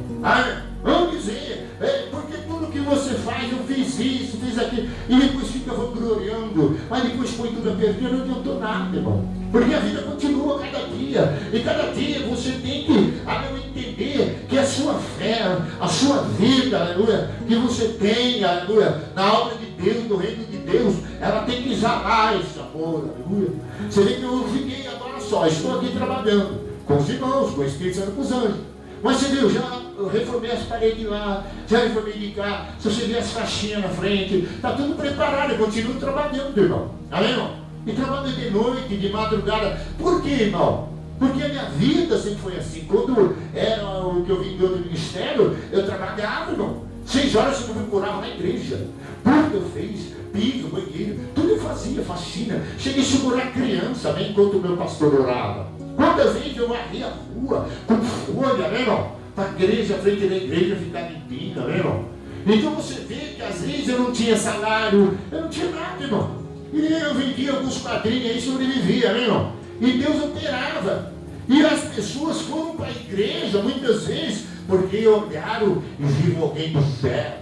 Vamos dizer, porque tudo que você faz, eu fiz isso, fiz aquilo, e depois fica vangloriando, mas depois põe tudo a perder, não adiantou nada, irmão. Porque a vida continua cada dia, e cada dia você tem que entender que a sua fé, a sua vida, aleluia, que você tem, aleluia, na obra de Deus, no reino de Deus, ela tem que exalar esse amor, aleluia. Você vê que eu fiquei agora só, estou aqui trabalhando com os irmãos, com o Espírito Santo, com os anjos. Mas você viu, eu reformei as paredes lá, já reformei de cá, se você vê as faixinhas na frente, está tudo preparado, eu continuo trabalhando, irmão. Amém, irmão? E trabalho de noite, de madrugada. Por quê, irmão? Porque a minha vida sempre foi assim. Quando era o que eu vim do outro ministério, eu trabalhava, irmão. 6 horas eu me curava na igreja. Tudo eu fiz, piso, banheiro, tudo eu fazia, faxina. Cheguei a segurar criança, amém, enquanto o meu pastor orava. Quantas vezes eu varri a rua com folha, né, irmão? Para a igreja, a frente da igreja ficar limpinha, né, irmão? Então você vê que às vezes eu não tinha salário, eu não tinha nada, irmão. E eu vendia alguns quadrinhos aí, sobrevivia, né, irmão? E Deus operava. E as pessoas foram para a igreja muitas vezes porque olharam e viram alguém do céu.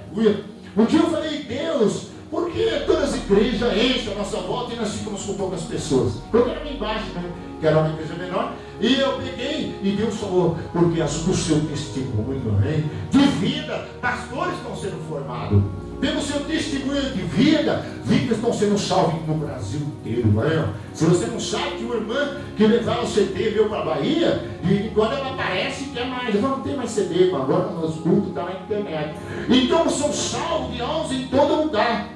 Um dia eu falei, Deus, por que todas as igrejas enchem a nossa volta e nós ficamos com poucas pessoas? Porque era lá embaixo, né? Que era uma igreja menor. E eu peguei e Deus falou, porque do seu testemunho, né, de vida, pastores estão sendo formados. Pelo seu testemunho de vida, vidas estão sendo salvas no Brasil inteiro. Né? Se você não sabe que uma irmã que levava o CD veio para a Bahia, e quando ela aparece, quer mais. Eu não tem mais CD, mas agora nos cultos está na internet. Então são salvos de almas em todo lugar.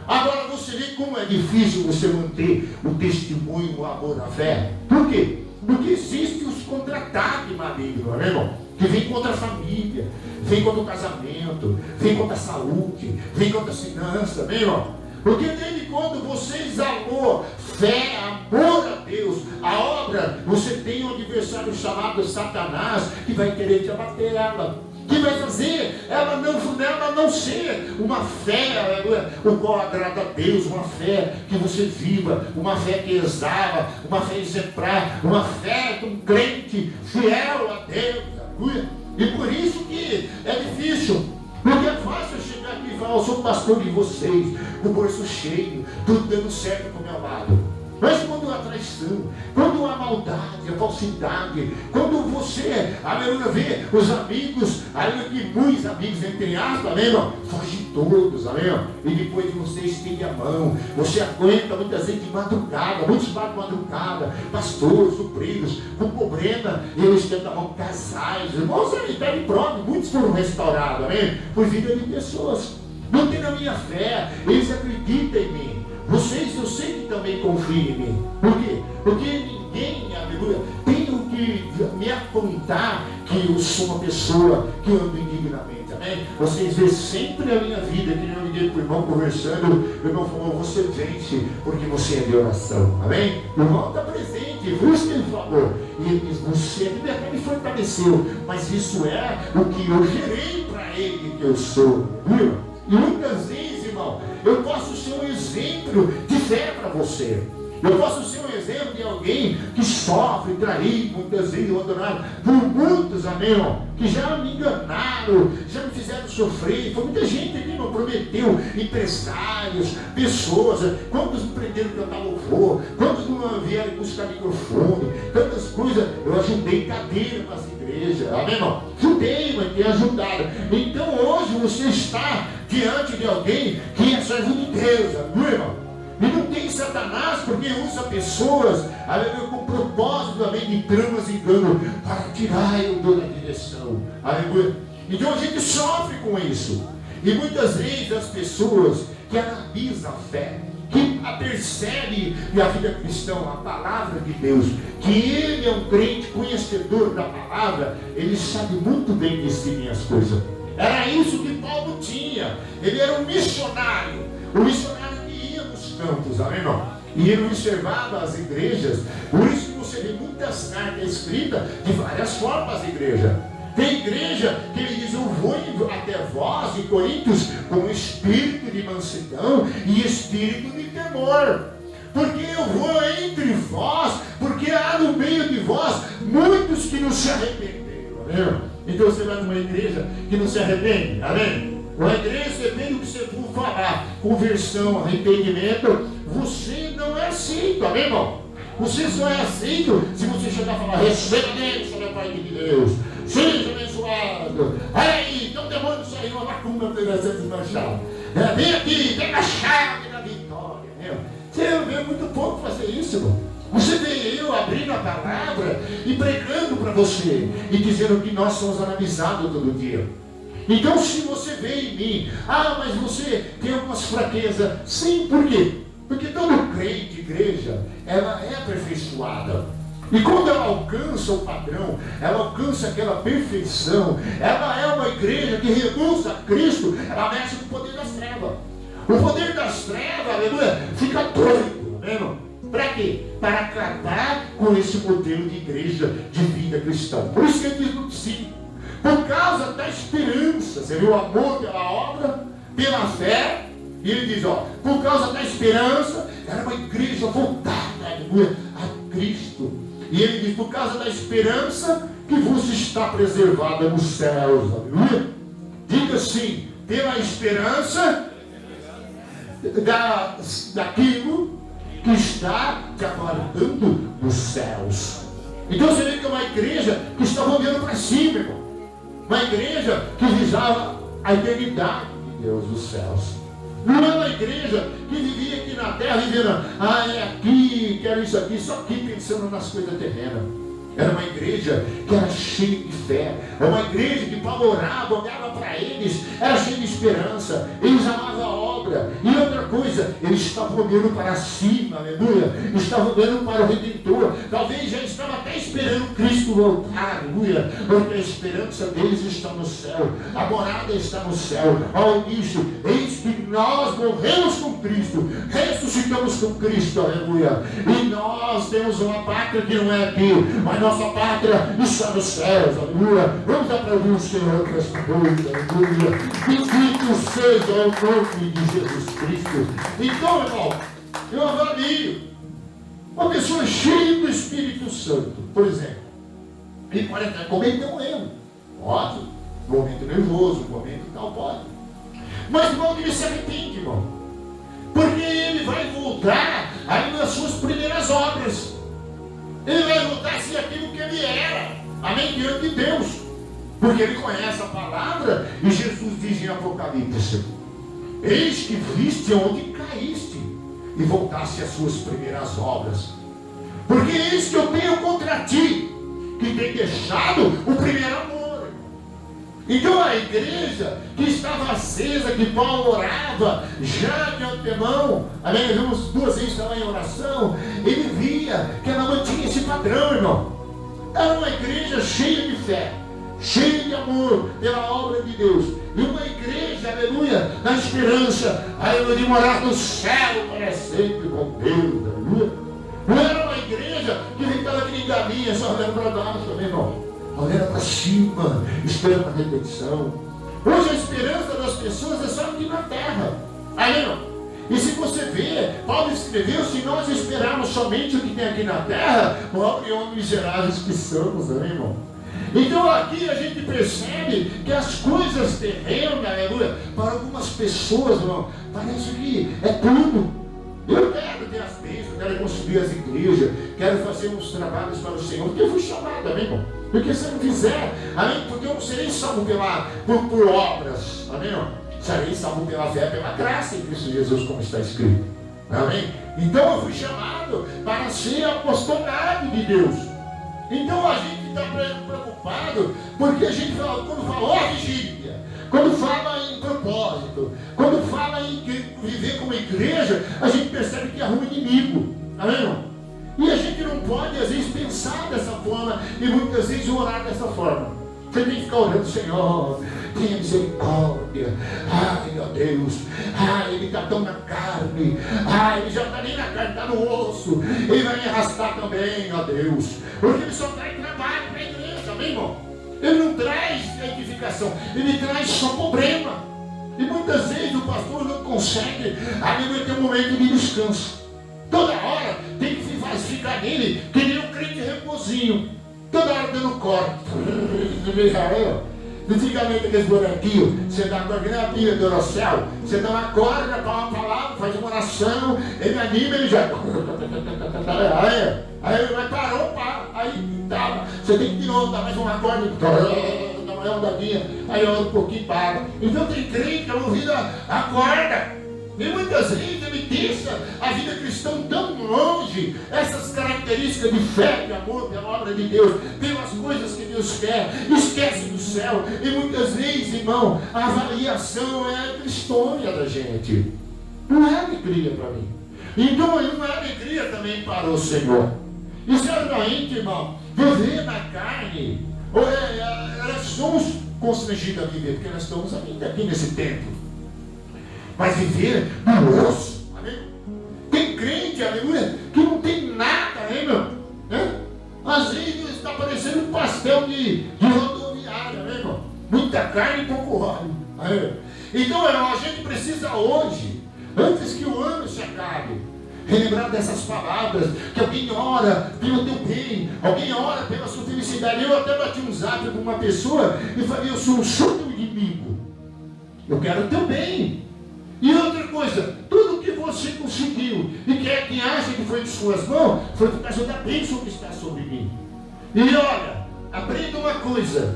Agora você vê como é difícil você manter o testemunho, o amor, a fé. Por quê? Porque existem os contra-ataques malignos, né, irmão? Que vem contra a família, vem contra o casamento, vem contra a saúde, vem contra a finança, né, irmão? Porque desde quando você exalou fé, amor a Deus, a obra, você tem um adversário chamado Satanás, que vai querer te abater ela. Que vai fazer ela não ser uma fé, aleluia, o qual agrada a Deus, uma fé que você viva, uma fé que exala, uma fé exemplar, uma fé de um crente fiel a Deus, aleluia. E por isso que é difícil, porque é fácil chegar aqui e falar, eu sou pastor de vocês, com o bolso cheio, tudo dando certo para o meu lado. Mas quando há traição, quando há maldade, a falsidade, quando você, aleluia, vê os amigos, aleluia, que muitos amigos, entre aspas, lembram? Foge todos, aleluia, e depois você estende a mão, você aguenta muitas vezes de madrugada, muitos vão de madrugada, pastores, obreiros, com problema, eles estendem a mão, casais, irmãos, está de prova, muitos foram restaurados, amém? Por vida de pessoas, não tem na minha fé, eles acreditam em mim. Vocês, eu sei que também confiam em mim. Por quê? Porque ninguém, aleluia, tem o que me apontar que eu sou uma pessoa que ando indignamente. Amém? Vocês veem sempre a minha vida, que eu liguei para o irmão conversando, o irmão falou, você vence porque você é de oração. Amém? O irmão está presente, busca ele falou. E ele diz, você me fortaleceu, mas isso é o que eu gerei para ele que eu sou. Viu? E muitas vezes, irmão, eu posso ser um exemplo de fé para você. Eu posso ser um exemplo de alguém que sofre, traído, muitas vezes abandonado por muitos, amém, irmão, que já me enganaram, já me fizeram sofrer. Foi muita gente que me prometeu, empresários, pessoas. Quantos empreenderam cantar louvor, quantos não vieram buscar microfone, tantas coisas. Eu ajudei cadeira para as igrejas, amém, irmão? Ajudei, mas tem ajudado. Então hoje você está diante de alguém que é servo de Deus, amém, irmão? E não tem Satanás, porque usa pessoas, aleluia, com propósito, além de tramas e engano, para tirar eu da direção, aleluia. Então a gente sofre com isso. E muitas vezes as pessoas que analisam a fé, que percebem a vida cristã, a palavra de Deus, que ele é um crente conhecedor da palavra, ele sabe muito bem discernir as coisas. Era isso que Paulo tinha. Ele era um missionário, o missionário campos, amém, irmão? E ele observava as igrejas. Por isso que você vê muitas cartas escritas de várias formas às igrejas. Tem igreja que ele diz: eu vou até vós, em Coríntios, com espírito de mansidão e espírito de temor, porque eu vou entre vós, porque há no meio de vós muitos que não se arrependeram, amém? Então você vai numa igreja que não se arrepende, amém? Uma igreja, depende do que você for falar, conversão, arrependimento, você não é aceito, amém, irmão? Você só é aceito se você chegar a falar: receba Deus, sobre a Pai de Deus, seja abençoado. Aí, então o demônio saiu, uma macumba para ser desmanchado. Vem aqui, pega a chave da vitória, meu. Você vê muito pouco fazer isso, irmão. Você vê eu abrindo a palavra e pregando para você e dizendo que nós somos analisados todo dia. Então, se você vê em mim: ah, mas você tem algumas fraquezas. Sim, por quê? Porque todo crente, igreja, ela é aperfeiçoada. E quando ela alcança o padrão, ela alcança aquela perfeição, ela é uma igreja que reduz a Cristo, ela mexe com o poder das trevas. O poder das trevas, aleluia, fica doido, né, irmão? Para quê? Para acabar com esse modelo de igreja, de vida cristã. Por isso que ele diz no 5. Por causa da esperança, você viu o amor pela obra, pela fé, e ele diz, ó, por causa da esperança, era uma igreja voltada, aleluia, a Cristo. E ele diz: por causa da esperança que vos está preservada nos céus, aleluia. Diga assim: pela esperança daquilo que está te aguardando nos céus. Então você vê que é uma igreja que estava olhando para cima, irmão. Uma igreja que visava a eternidade de Deus dos céus. Não é uma igreja que vivia aqui na terra vivendo: ah, é aqui, quero isso aqui, só aqui pensando nas coisas terrenas. Era uma igreja que era cheia de fé. Era uma igreja que Paulo orava, olhava para eles, era cheia de esperança. Eles amavam a obra. E outra coisa, eles estavam olhando para cima, aleluia. Estavam olhando para o Redentor. Talvez já estavam até esperando Cristo voltar, aleluia. Porque a esperança deles está no céu. A morada está no céu. Ao início, eis que nós morremos com Cristo, ressuscitamos com Cristo, aleluia. E nós temos uma pátria que não é aqui, mas nossa pátria está nos céus, aleluia. Vamos aplaudir o Senhor para esta noite, aleluia. Bendito seja o nome de Jesus Cristo. Então, irmão, eu avalio uma pessoa cheia do Espírito Santo, por exemplo. Ele pode até cometer um erro, pode, um momento nervoso, um momento tal, pode. Mas, irmão, ele se arrepende, irmão, porque ele vai voltar aí nas suas primeiras obras. Ele vai voltar a ser aquilo que ele era, amém, diante de Deus, porque ele conhece a palavra. E Jesus diz em Apocalipse: eis que viste onde caíste, e voltaste às suas primeiras obras. Porque eis que eu tenho contra ti, que tem deixado o primeiro amor. Então a igreja que estava acesa, que Paulo orava já de antemão, amém, vimos 2 vezes lá em oração, ele via que ela mantinha esse padrão, irmão. Era uma igreja cheia de fé, cheia de amor pela obra de Deus, e uma igreja, aleluia, na esperança, aleluia, de morar no céu para sempre com Deus, aleluia. Não era uma igreja que ficava aqui em galinha, só olhando para baixo, meu irmão, olhando para cima, esperando a redenção. Hoje a esperança das pessoas é só aqui na terra. Aí, irmão, E se você vê, Paulo escreveu: se nós esperarmos somente o que tem aqui na terra, pobre homens miseráveis que somos, né, irmão? Então aqui a gente percebe que as coisas terrenas, aleluia, para algumas pessoas, irmão, parece que é tudo. Eu quero ter as bênçãos, quero construir as igrejas, quero fazer uns trabalhos para o Senhor, porque eu fui chamado, amém, irmão? Porque se eu não fizer, amém, porque eu não serei salvo por obras, amém, irmão? Serei salvo pela fé, pela graça em Cristo Jesus, como está escrito, amém? Então eu fui chamado para ser apostolado de Deus. Então a gente está preocupado, porque a gente fala, quando fala vigília, quando fala em propósito, quando fala em viver como igreja, a gente percebe que arruma inimigo, amém, irmão? E a gente não pode às vezes pensar dessa forma e muitas vezes orar dessa forma. Você tem que ficar orando: Senhor, tenha misericórdia. Ai, meu Deus, ai, ele está tão na carne, ai, ele já está nem na carne, está no osso, ele vai me arrastar também, ó Deus, porque ele só traz trabalho para a igreja, amém, irmão? Ele não traz edificação, ele traz só problema. E muitas vezes o pastor não consegue, aleluia, ter um momento de descanso. Toda hora tem que ficar nele, que nem um crente reposinho, toda hora dando corte. Antigamente aqueles bonequinhos, você dá uma corda, a pilha do céu, você dá uma corda para uma palavra, faz uma oração, ele anima, ele já. Aí ele vai, parou, pá, aí tá, você tem que de novo dar mais uma corda, dá uma ondadinha, aí ora um pouquinho, para. Então tem crente que a vida acorda. E muitas vezes ele deixa a vida cristã tão longe, essas características de fé, de amor pela obra de Deus, pelas coisas que Deus quer, esquece do céu. E muitas vezes, irmão, a avaliação é tristonha da gente. Não é alegria para mim. Então não é alegria também para o Senhor. E certamente, irmão, viver na carne, nós somos constrangidos a viver, porque nós estamos ainda aqui nesse tempo. Mas viver no osso, amém? Tem crente, aleluia, que não tem nada, né, meu? Às vezes está parecendo um pastel de rodoviária, né, irmão? Muita carne e pouco óleo. Então, irmão, a gente precisa hoje, antes que o ano se acabe, relembrar dessas palavras, que alguém ora pelo teu bem, alguém ora pela sua felicidade. Eu até bati um zap com uma pessoa e falei: eu sou teu inimigo, eu quero o teu bem. E outra coisa, tudo que você conseguiu e quem acha que foi de suas mãos, foi por causa da bênção que está sobre mim. E olha, aprenda uma coisa: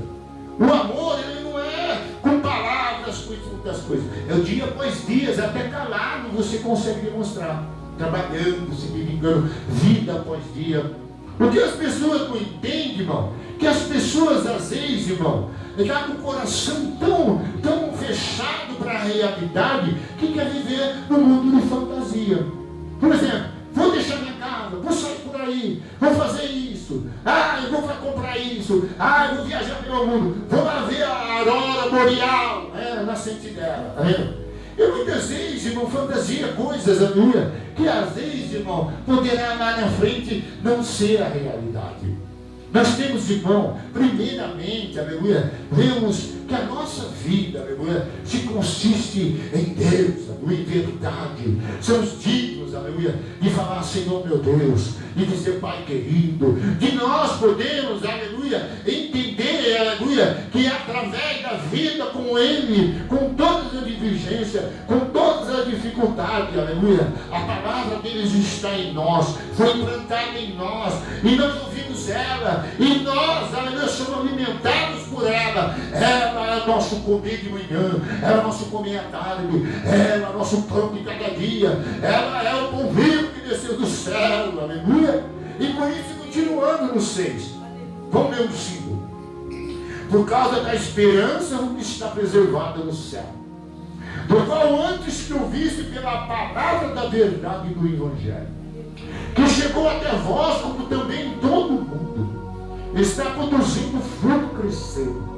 o amor, ele não é com palavras, com muitas coisas, é o dia após dias, até calado você consegue demonstrar, trabalhando, se dedicando, vida após dia. O que as pessoas não entendem, irmão, que as pessoas às vezes, irmão, está com o coração tão fechado para a realidade, que quer viver no mundo de fantasia. Por exemplo, vou deixar minha casa, vou sair por aí, vou fazer isso, eu vou comprar isso, eu vou viajar pelo mundo, vou lá ver a aurora boreal, nascente dela, tá vendo? E muitas vezes, irmão, fantasia coisas, aleluia, que às vezes, irmão, poderá lá na frente não ser a realidade. Nós temos, irmão, primeiramente, aleluia, vemos que a nossa vida, aleluia, se consiste em Deus, aleluia, em verdade. Somos dignos, aleluia, de falar: Senhor meu Deus, e dizer: Pai querido, de nós podemos, aleluia, entender, aleluia, que através da vida com Ele, com todas as divergências, com todas as dificuldades, aleluia, a palavra deles está em nós, foi plantada em nós, e nós ouvimos ela, e nós, aleluia, somos alimentados por ela. Ela é nosso comer de manhã, ela é nosso comer à tarde, ela é nosso pão de cada dia, ela é o pão vivo que desceu do céu, aleluia. E por isso, continuando no 6, vamos ler o 5. Por causa da esperança que está preservada no céu, por qual antes que ouviste pela palavra da verdade do Evangelho, que chegou até vós, como também todo mundo está produzindo fruto crescendo.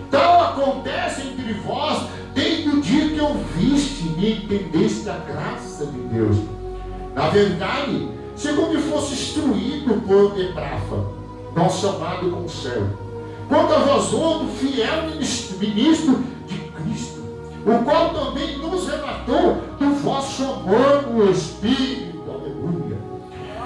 Tal acontece entre vós desde o dia que ouviste e entendeste a graça de Deus. Na verdade, segundo fosse instruído por Epáfra, nosso amado conselho, quanto a vós outro fiel ministro de Cristo, o qual também nos relatou do vosso amor no Espírito. Aleluia.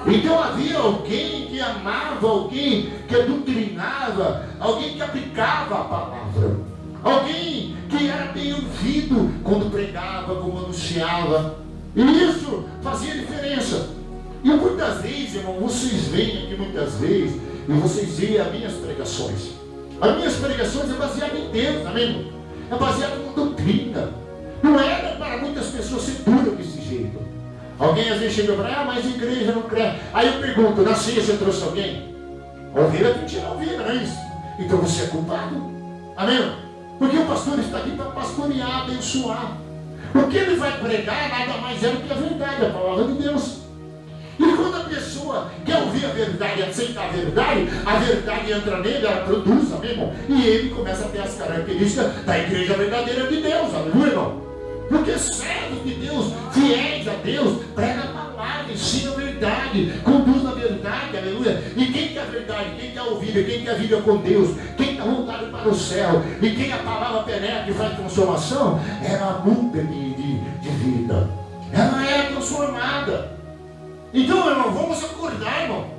Então havia alguém que amava, alguém que doutrinava, alguém que aplicava a palavra, alguém que era bem ouvido quando pregava, como anunciava, e isso fazia diferença. E muitas vezes, irmão, vocês vêm aqui muitas vezes e vocês veem as minhas pregações. As minhas pregações é baseada em Deus, amém? É baseada em doutrina. Não era para muitas pessoas ser dura desse jeito. Alguém às vezes chega para mim, mas a igreja não crê. Aí eu pergunto, na ceia você trouxe alguém? A ovelha tem que tirar a ovelha, não é isso? Então você é culpado. Amém? Porque o pastor está aqui para pastorear, abençoar. O que ele vai pregar nada mais é do que a verdade, a palavra de Deus. E quando a pessoa quer ouvir a verdade, aceitar a verdade entra nele, ela produz, amém, irmão? E ele começa a ter as características da igreja verdadeira de Deus, aleluia, irmão? Porque servos de Deus, fiéis a Deus, prega a palavra, ensina a verdade, conduz a verdade, aleluia. E quem quer a verdade, quem quer a ouvida, quem quer a vida com Deus, quem está voltado para o céu, e quem a palavra penetra e faz transformação, ela muda de vida. Ela é transformada. Então, irmão, vamos acordar, irmão.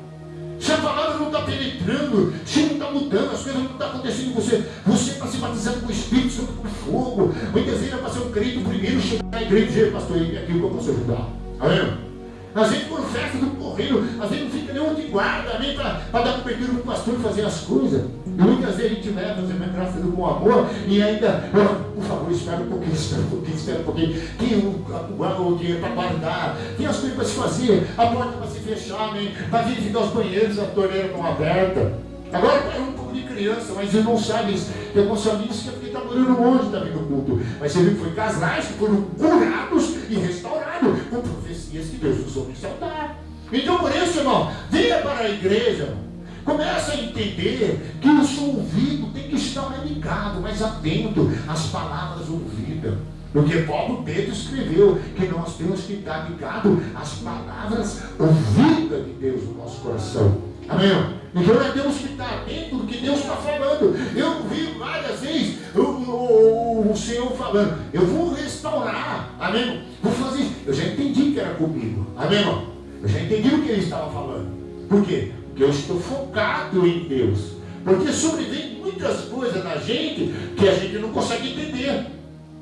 Se a palavra não está penetrando, se não está mudando, as coisas não estão acontecendo com você, você está se batizando com o Espírito Santo, com fogo. Muitas vezes é para ser um crente, o primeiro chegar na igreja e dizer, pastor, é aquilo que eu posso ajudar. Amém? Às vezes por festa do correio, às vezes não fica nenhum de guarda, nem para dar cobertura para o pastor fazer as coisas. E muitas vezes a gente leva, fazer uma graça do bom amor, e ainda, por favor, espera um pouquinho. Tem o dinheiro para guardar, tem as coisas para se fazer, a porta para se fechar, para verificar os banheiros, a torneira não aberta. Agora é um pouco de criança, mas eles não sabem isso. Tem alguns famílias que está morando longe da vida do culto. Mas você viu que foi casais que foram curados e restaurados com profecias que Deus usou para exaltar. Então, por isso, irmão, venha para a igreja, irmão. Começa a entender que o seu ouvido tem que estar mais ligado, mais atento às palavras ouvidas. Porque Paulo Pedro escreveu que nós temos que estar ligado às palavras ouvidas de Deus no nosso coração. Amém? Então nós temos que estar atento do que Deus está falando. Eu vi várias vezes o Senhor falando, eu vou restaurar, amém? Vou fazer isso. Eu já entendi que era comigo, amém, irmão? Eu já entendi o que ele estava falando. Por quê? Porque eu estou focado em Deus. Porque sobrevém muitas coisas na gente que a gente não consegue entender.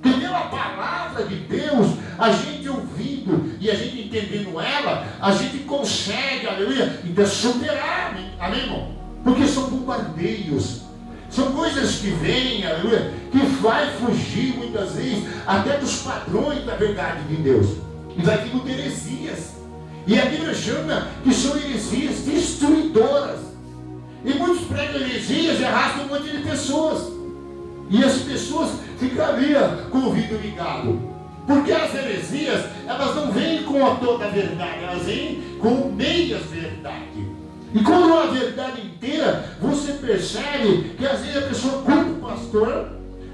Porque pela palavra de Deus, a gente ouvindo e a gente entendendo ela, a gente consegue, aleluia, então superar, amém, irmão? Porque são bombardeios, são coisas que vêm, aleluia, que vai fugir muitas vezes até dos padrões da verdade de Deus. E vai vindo heresias. E a Bíblia chama que são heresias destruidoras. E muitos pregam heresias e arrastam um monte de pessoas. E as pessoas ficam ali com o ouvido ligado. Porque as heresias, elas não vêm com a toda a verdade, elas vêm com meias verdade. E quando é a verdade inteira, você percebe que às vezes a pessoa culpa o pastor,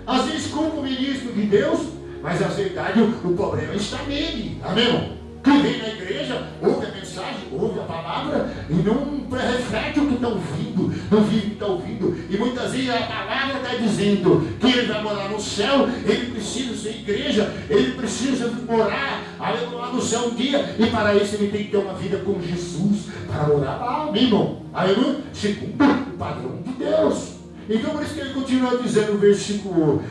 às vezes culpa o ministro de Deus, mas na verdade o problema está nele. Amém, irmão? Quem vem na igreja, ouve a mensagem, ouve a palavra e não reflete o que está ouvindo, não vive o que está ouvindo. E muitas vezes a palavra está dizendo que ele vai morar no céu, ele precisa ser igreja, ele precisa morar lá no céu um dia, e para isso ele tem que ter uma vida com Jesus, para morar lá, amém, irmão? Aleluia? Segundo o padrão de Deus. Então por isso que ele continua dizendo no versículo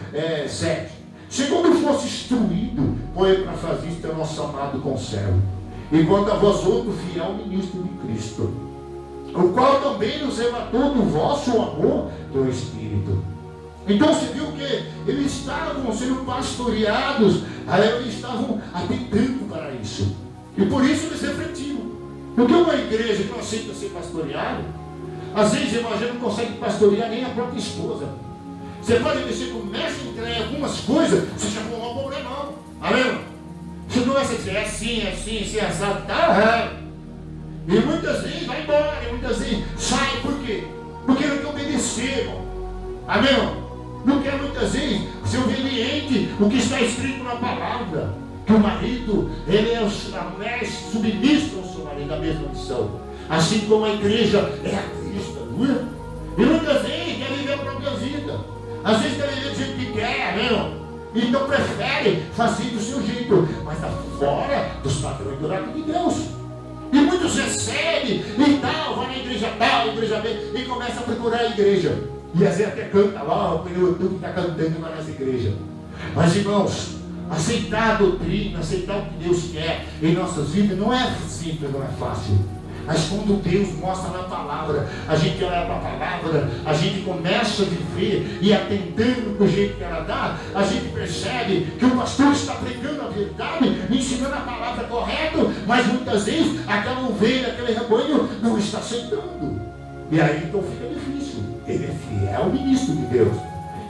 7. Segundo fosse instruído, foi para fazer isto é nosso amado conservo. Enquanto a vós outro fiel ministro de Cristo, o qual também nos arrebatou do vosso amor do Espírito. Então você viu que eles estavam sendo pastoreados, eles estavam atentando para isso. E por isso eles refletiram. Porque uma igreja que não aceita ser pastoreada, às vezes irmão, a gente não consegue pastorear nem a própria esposa. Você pode ver, você começa a entrar em algumas coisas, você já não vai problema não. Amém? Você começa a dizer, assim, assado, tá errado. E muitas vezes vai embora, e muitas vezes sai, por quê? Porque não quer obedecer, irmão. Amém? Não quer muitas vezes ser obediente o que está escrito na palavra. Que o marido, a mulher submissa ao seu marido, a mesma missão. Assim como a igreja é a Cristo, não é? E muitas vezes quer viver a própria vida. Às vezes quer viver do jeito que quer, amém? Então prefere fazer do seu jeito, mas da fora dos padrões do reino de Deus. E muitos recebem e tal, vai na igreja tal, igreja B, e começa a procurar a igreja. E às vezes até canta lá, o YouTube está cantando lá nas igrejas. Mas irmãos, aceitar a doutrina, aceitar o que Deus quer em nossas vidas não é simples, não é fácil. Mas quando Deus mostra na palavra, a gente olha para a palavra, a gente começa a viver e atentando do jeito que ela dá, a gente percebe que o pastor está pregando a verdade, ensinando a palavra correta, mas muitas vezes aquela ovelha, aquele rebanho não está aceitando. E aí então fica difícil. Ele é fiel ministro de Deus,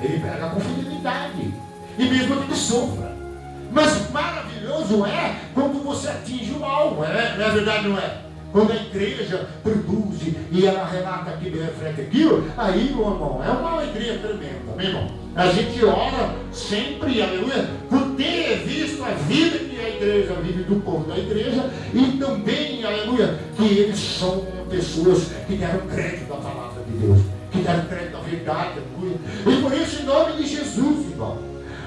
ele prega com fidelidade, e mesmo que ele sofra. Mas maravilhoso é quando você atinge o alvo, não é verdade, não é? Quando a igreja produz e ela relata aquilo, reflete aquilo, aí, meu irmão, é uma alegria tremenda, meu irmão. A gente ora sempre, aleluia, por ter visto a vida que a igreja vive do povo da igreja e também, aleluia, que eles são pessoas que deram crédito à palavra de Deus, que deram crédito à verdade, aleluia. E por isso, em nome de Jesus, irmão,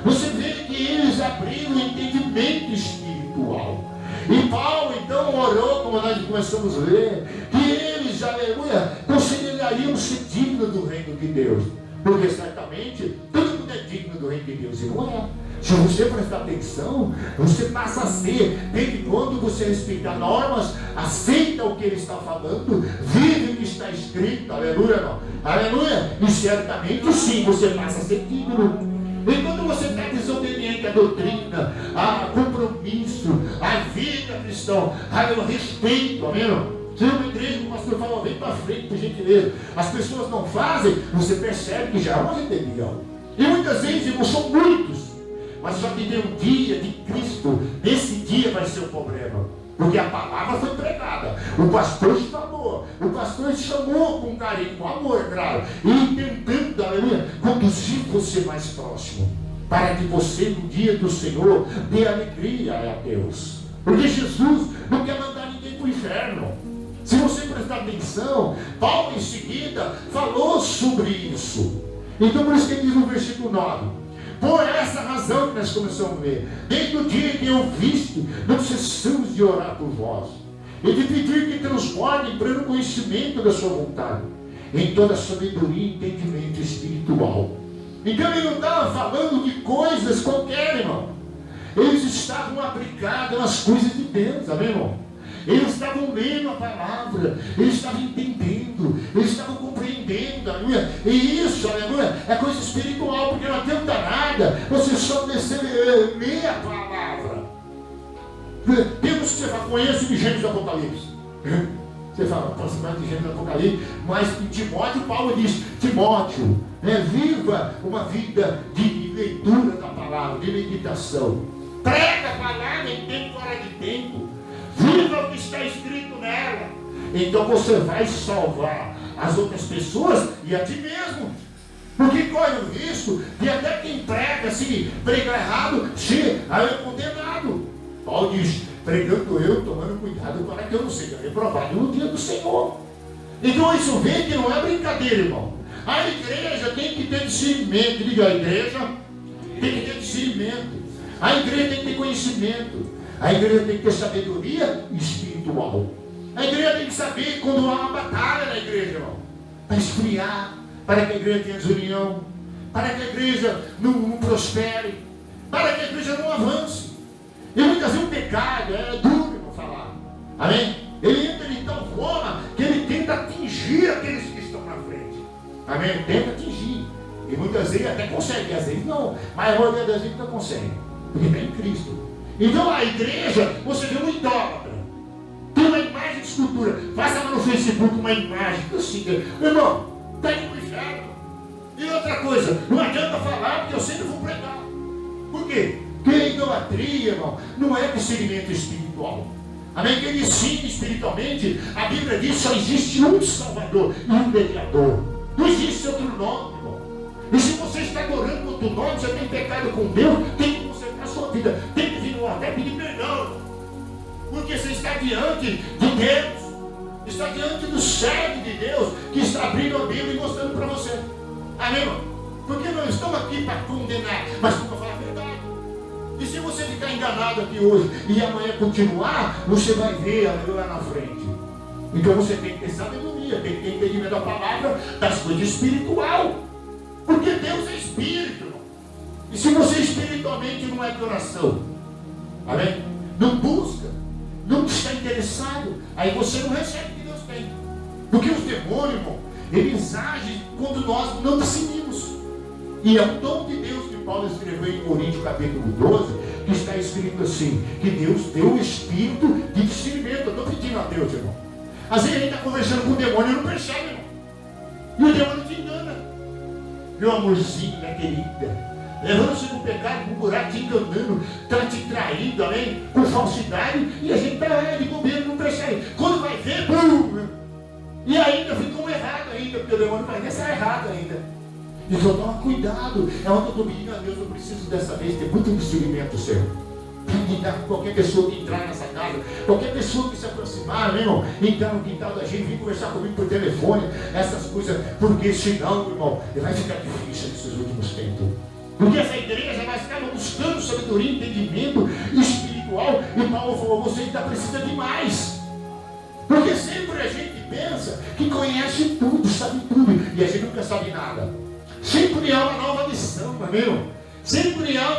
você vê que eles abriram o entendimento espiritual. E Paulo então orou, como nós começamos a ler, que eles, aleluia, considerariam ser dignos do reino de Deus. Porque certamente todo mundo é digno do reino de Deus, e não é. Se você prestar atenção, você passa a ser, desde quando você respeita normas, aceita o que ele está falando, vive o que está escrito, aleluia, não? Aleluia, e certamente sim, você passa a ser digno. E quando você está desobediente à doutrina, a compromisso, à vida cristã, ao respeito, amém? Se uma igreja, o pastor fala, vem para frente, por gentileza, as pessoas não fazem, você percebe que já é uma rebelião. E muitas vezes, irmãos, são muitos, mas só que tem um dia de Cristo, esse dia vai ser o problema. Porque a palavra foi pregada, o pastor falou, o pastor chamou com carinho, com amor, claro, e tentando, aleluia, conduzir você mais próximo, para que você no dia do Senhor dê alegria a Deus. Porque Jesus não quer mandar ninguém para o inferno. Se você prestar atenção, Paulo em seguida falou sobre isso. Então por isso que ele diz no versículo 9: por essa razão que nós começamos a ler, desde o dia que eu viste, não cessamos de orar por vós, e de pedir que transborde em pleno conhecimento da sua vontade, em toda sabedoria e entendimento espiritual. Então ele não estava falando de coisas qualquer, irmão. Eles estavam aplicados nas coisas de Deus, amém, irmão? Eles estavam lendo a palavra, eles estavam entendendo, eles estavam compreendendo, aleluia. E isso, aleluia, é coisa espiritual, porque não adianta nada você só descer ler a palavra. Temos que você fala, conheço de Gênesis do Apocalipse. Você fala, você vai de Gênesis do Apocalipse, mas em Timóteo, Paulo diz, Timóteo, viva uma vida de leitura da palavra, de meditação. Prega a palavra em tempo fora de tempo. Viva o que está escrito nela. Então você vai salvar as outras pessoas e a ti mesmo. Porque corre o risco de até quem prega, se pregar errado, ser condenado. Paulo diz, pregando eu, tomando cuidado para que eu não seja reprovado no dia do Senhor. Então isso vê que não é brincadeira, irmão. A igreja tem que ter discernimento. Diga, a igreja tem que ter discernimento. A igreja tem que ter conhecimento. A igreja tem que ter sabedoria espiritual. A igreja tem que saber quando há uma batalha na igreja, irmão, para esfriar, para que a igreja tenha desunião, para que a igreja não prospere, para que a igreja não avance. E muitas vezes o pecado é duro, irmão, falar. Amém? Ele entra de tal forma que ele tenta atingir aqueles que estão na frente. Amém? Ele tenta atingir. E muitas vezes até consegue, às vezes não. Mas a maioria das vezes não consegue. Porque está em Cristo. Então a igreja, você vê um idólatra, tem uma imagem de escultura, faça lá no Facebook uma imagem, assim, irmão, está indo para o inferno. E outra coisa, não adianta falar, porque eu sempre vou pregar. Por quê? Porque a idolatria, irmão, não é discernimento espiritual. Amém? Quem ensina espiritualmente, a Bíblia diz que só existe um Salvador e um mediador. Não existe outro nome, irmão. E se você está adorando outro nome, você tem pecado com Deus, tem que consertar a sua vida, tem que vir no altar e pedir perdão. Porque você está diante de Deus, está diante do servo de Deus, que está abrindo a Bíblia e mostrando para você. Amém, irmão? Porque não estamos aqui para condenar, mas para falar a verdade. E se você ficar enganado aqui hoje e amanhã continuar, você vai ver lá na frente. Então você tem que ter sabedoria, tem que ter entendimento da palavra, das coisas espiritual. Porque Deus é espírito, irmão. E se você espiritualmente não é de oração, amém? Não busca, não está interessado, aí você não recebe o que Deus tem. Porque os demônios, irmão, eles agem quando nós não decidimos. E é o dom de Deus que Paulo escreveu em Coríntios capítulo 12, que está escrito assim, que Deus deu o espírito de discernimento. Eu estou pedindo a Deus, irmão. Às vezes a gente está conversando com o demônio e não percebe, irmão. E o demônio te engana. Meu amorzinho, minha querida, levando-se no pecado, no buraco, te enganando, está te traindo, amém? Com falsidade, e a gente está lá de bobeira, não percebe. Quando vai ver, bum! E ainda ficou errado ainda, porque o demônio vai nessa errado ainda. Então toma cuidado. É onde eu estou pedindo a Deus, eu preciso dessa vez ter muito discernimento, Senhor. Para lidar com qualquer pessoa que entrar nessa casa, qualquer pessoa que se aproximar, meu irmão, entrar no quintal da gente, vir conversar comigo por telefone, essas coisas, porque senão, irmão, vai ficar difícil nesses últimos tempos. Porque essa igreja vai ficar buscando sabedoria, entendimento espiritual, e Paulo falou, você ainda precisa de mais. Porque sempre a gente pensa que conhece tudo, sabe tudo, e a gente nunca sabe nada. Sempre há uma nova lição, amém? Sempre há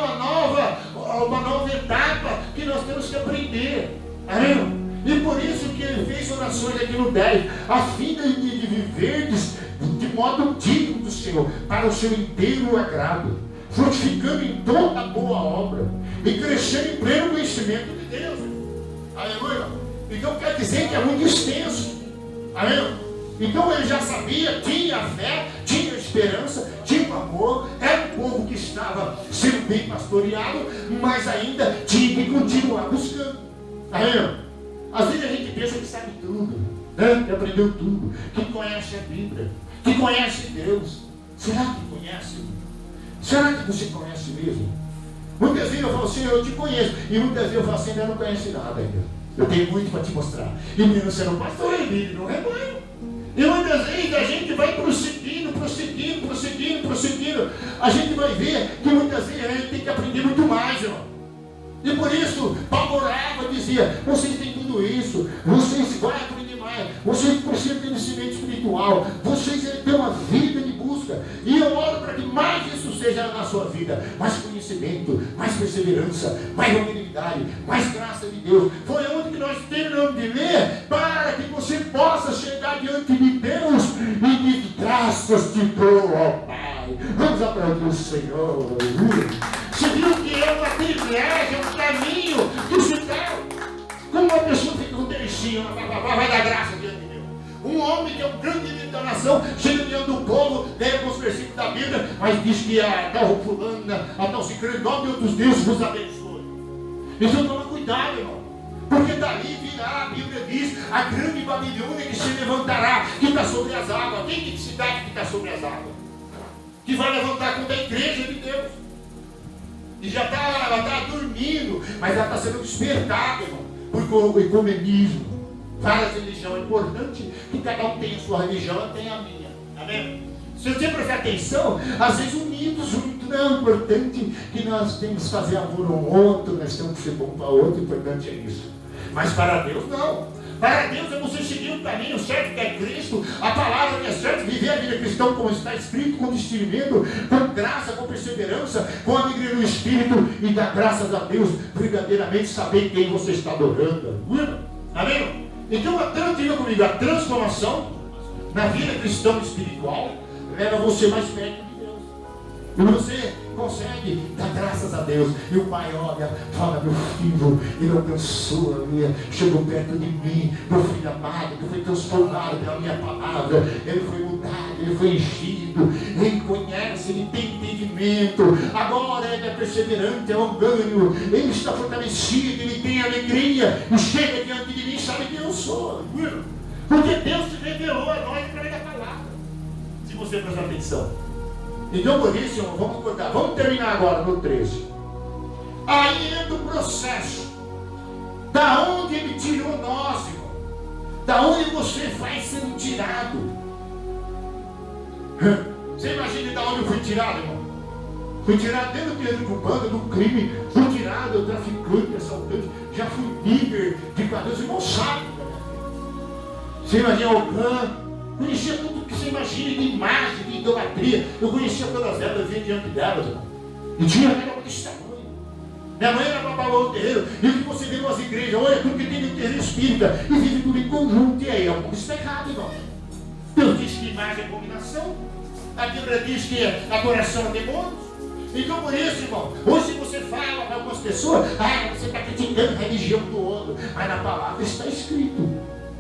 uma nova etapa que nós temos que aprender, amém? E por isso que ele fez orações aqui no 10, a fim de viverdes de modo digno do Senhor, para o seu inteiro agrado, frutificando em toda boa obra e crescendo em pleno conhecimento de Deus. Aleluia! Então quer dizer que é muito extenso, amém? Então ele já sabia, tinha fé, tinha esperança, tinha amor, era um povo que estava sendo bem pastoreado, mas ainda tinha que continuar buscando. Amém? Às vezes a gente pensa que sabe tudo, né? Que aprendeu tudo, que conhece a Bíblia, que conhece Deus. Será que conhece? Será que você conhece mesmo? Muitas vezes eu falo assim, eu te conheço, e muitas vezes eu falo assim, ainda não conhece nada ainda. Eu tenho muito para te mostrar. E menino, você não pastor, ele não rebanho. E muitas vezes a gente vai prosseguindo. A gente vai ver que muitas vezes a gente tem que aprender muito mais, irmão. E por isso, Paulo orava, dizia, vocês têm tudo isso, vocês vão aprender mais, vocês precisam ter conhecimento espiritual, vocês têm uma vida de busca. E eu oro para que mais isso seja na sua vida, mais conhecimento, mais perseverança, mais longanimidade, mais graça de Deus. Foi onde que nós terminamos de ler, para que você possa chegar diante de Deus e de graças te dou, ó Pai. Vamos aplaudir o Senhor. Você viu que é uma privilégio, um caminho do céu. Como uma pessoa fica com um textinho, vai dar graça diante de Deus. Um homem que é um grande líder da nação, chega diante do povo, lê alguns versículos da Bíblia, mas diz que a tal fulana, a tal ciclana, nome dos deuses vos abençoe. Então toma cuidado, irmão. Porque dali virá, a Bíblia diz, a grande Babilônia que se levantará, que está sobre as águas. Quem que cidade que está sobre as águas? Que vai levantar contra a igreja de Deus. E já está dormindo, mas ela está sendo despertada, irmão, por ecumenismo. Várias religiões. É importante que cada um tenha a sua religião, eu tenho a minha. Amém? Se você prestar atenção, às vezes unidos juntos, não é importante que nós temos que fazer amor um ao outro, nós temos que ser bom para o outro, o importante é isso. Mas para Deus não. Para Deus é você seguir o caminho certo que é Cristo, a palavra que é certa, viver a vida cristã como está escrito, com discernimento, com graça, com perseverança, com alegria no Espírito e dar graças a Deus, verdadeiramente saber quem você está adorando. Amém? Então diga comigo, a transformação na vida cristã espiritual leva você mais perto de Deus. E você consegue dar graças a Deus. E o pai olha, fala, meu filho, ele abençoa, chegou perto de mim, meu filho amado, que foi transformado pela minha palavra, ele foi mudado, ele foi enchido, ele conhece, ele tem entendimento, agora ele é perseverante, é longânimo, ele está fortalecido, ele tem alegria, e chega diante de mim, sabe quem eu sou, porque Deus se revelou a nós através da palavra, se você prestar atenção. Então por isso, irmão, vamos acordar. Vamos terminar agora no 13. Aí entra o processo. Da onde ele tirou nós, irmão? Da onde você vai sendo tirado? Você imagina da onde eu fui tirado, irmão? Fui tirado dentro do bando, do crime. Fui tirado drogado, traficante, assaltante, já fui líder de quadrilhas, irmão sabe. Você imagina o clã, conhecia tudo que você imagina de imagem, de idolatria. Eu conhecia todas elas, eu via diante delas, irmão. E tinha era desse tamanho. Minha mãe era babalão do terreiro. E o que você vê nas igrejas, olha tudo que tem no terreiro espírita, e vive tudo em conjunto. E aí, isso está errado, irmão. Deus diz que imagem é abominação. A Bíblia diz que adoração a demônios. Então por isso, irmão, hoje você fala para algumas pessoas, você está criticando a religião do outro, mas na palavra está escrito.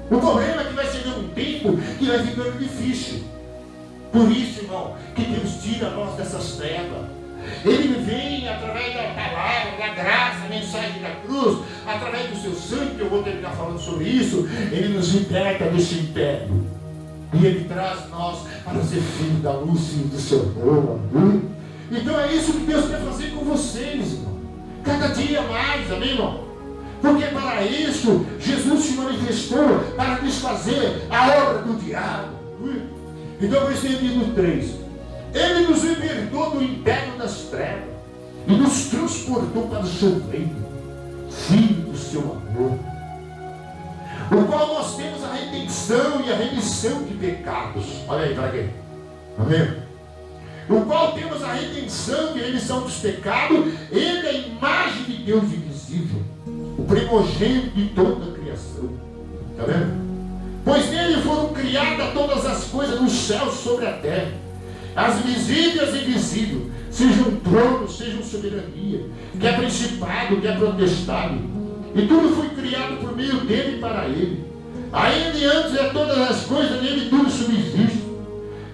O problema é que vai chegar um tempo que vai ficando difícil. Por isso, irmão, que Deus tira nós dessas trevas. Ele vem através da palavra, da graça, a mensagem da cruz, através do seu sangue, que eu vou terminar falando sobre isso, ele nos liberta desse império. E ele traz nós para ser filho da luz, filho do seu amor. Então é isso que Deus quer fazer com vocês, irmão. Cada dia mais, amém, irmão? Porque para isso, Jesus se manifestou para desfazer a obra do diabo. Então, por isso ele diz no 3. Ele nos libertou do império das trevas e nos transportou para o seu reino, filho do seu amor, o qual nós temos a redenção e a remissão de pecados. Olha aí, para quê? Amém? O qual temos a redenção e a remissão dos pecados. Ele é a imagem de Deus invisível, o primogênito de toda a criação. Está vendo? Pois nele foram criadas todas as coisas nos céus sobre a terra, as visíveis e invisíveis, sejam tronos, sejam soberania, que é principado, que é protestado. E tudo foi criado por meio dele e para ele. A ele antes é todas as coisas, nele tudo subsiste.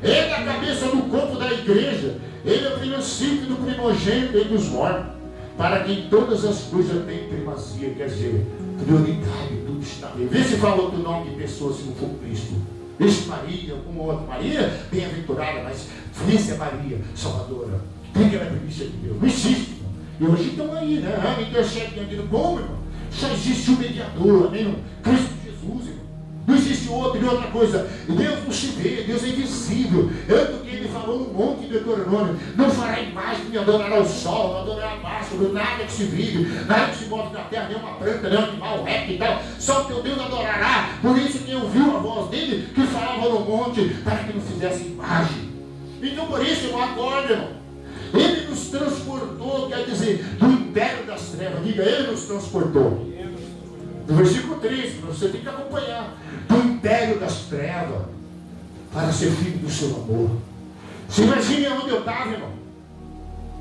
Ele é a cabeça do corpo da igreja. Ele é o princípio do primogênito entre os mortos, para que em todas as coisas tenha primazia, quer dizer, prioridade, tudo está nele. Vê se fala outro nome de pessoa se não for Cristo. Esse Maria, uma outra Maria, bem-aventurada, mas essa é Maria, Salvadora. Porque ela é primícia de Deus. Não existe, irmão. E hoje estão aí, né? Intercede diante do como, irmão? Só existe um mediador, amém, irmão? Cristo Jesus, irmão. Não existe outro e outra coisa. Deus não se vê, Deus é invisível. Tanto que ele falou no monte de Deuteronômio: não fará imagem, nem adorará o sol, não adorará a máscara, nada que se vive, nada que se move na terra, nem uma planta, nem um animal, réptil e tal. Só o teu Deus adorará. Por isso quem ouviu a voz dele, que falava no monte, para que não fizesse imagem. Então por isso, irmão, acorda, irmão. Ele nos transportou, quer dizer, do império das trevas. Diga, ele nos transportou. No versículo 3, você tem que acompanhar. Do império das trevas, para ser filho do seu amor. Você imagina onde eu estava, irmão?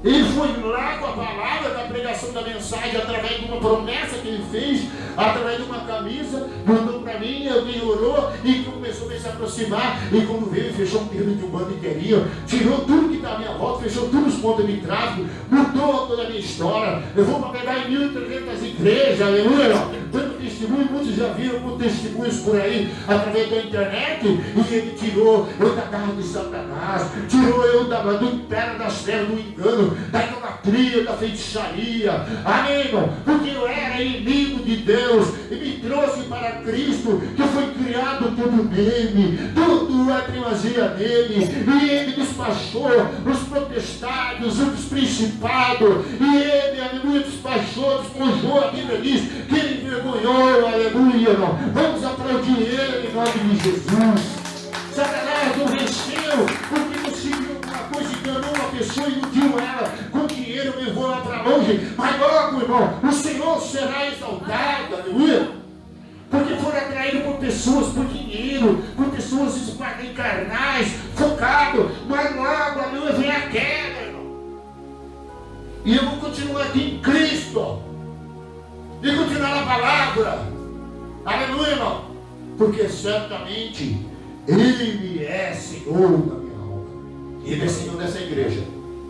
Ele foi lá com a palavra da pregação da mensagem, através de uma promessa que ele fez, através de uma camisa, mandou para mim, alguém orou, e começou a se aproximar, e quando veio, fechou um terreno de um bando inteirinho, tirou tudo que está à minha volta, fechou todos os pontos de tráfego, mudou toda a minha história. Eu vou para pegar em 1.300 igrejas, aleluia, dando testemunho, muitos já viram com testemunhos por aí, através da internet, e ele tirou eu da garra de Satanás, tirou eu do império das trevas, do engano, da idolatria, da feitiçaria, amém, irmão? Porque eu era inimigo de Deus e me trouxe para Cristo, que foi criado tudo nele, tudo é primazia nele, e ele despachou os potestades, os principados, e ele, aleluia, despachou, despojou. A Bíblia diz que ele envergonhou, aleluia, irmão. Vamos aplaudir ele em nome de Jesus. Satanás não venceu, porque conseguiu uma coisa, enganou uma pessoa, iludiu ela com dinheiro, levou ela para longe. Mas logo, irmão, o Senhor será exaltado, aleluia. Porque foram atraídos por pessoas, por dinheiro, por pessoas carnais, focados. Mas logo, aleluia, vem a queda, irmão. E eu vou continuar aqui em Cristo. E continuar na palavra. Aleluia, irmão. Porque certamente Ele é Senhor da minha alma. Ele é Senhor dessa igreja.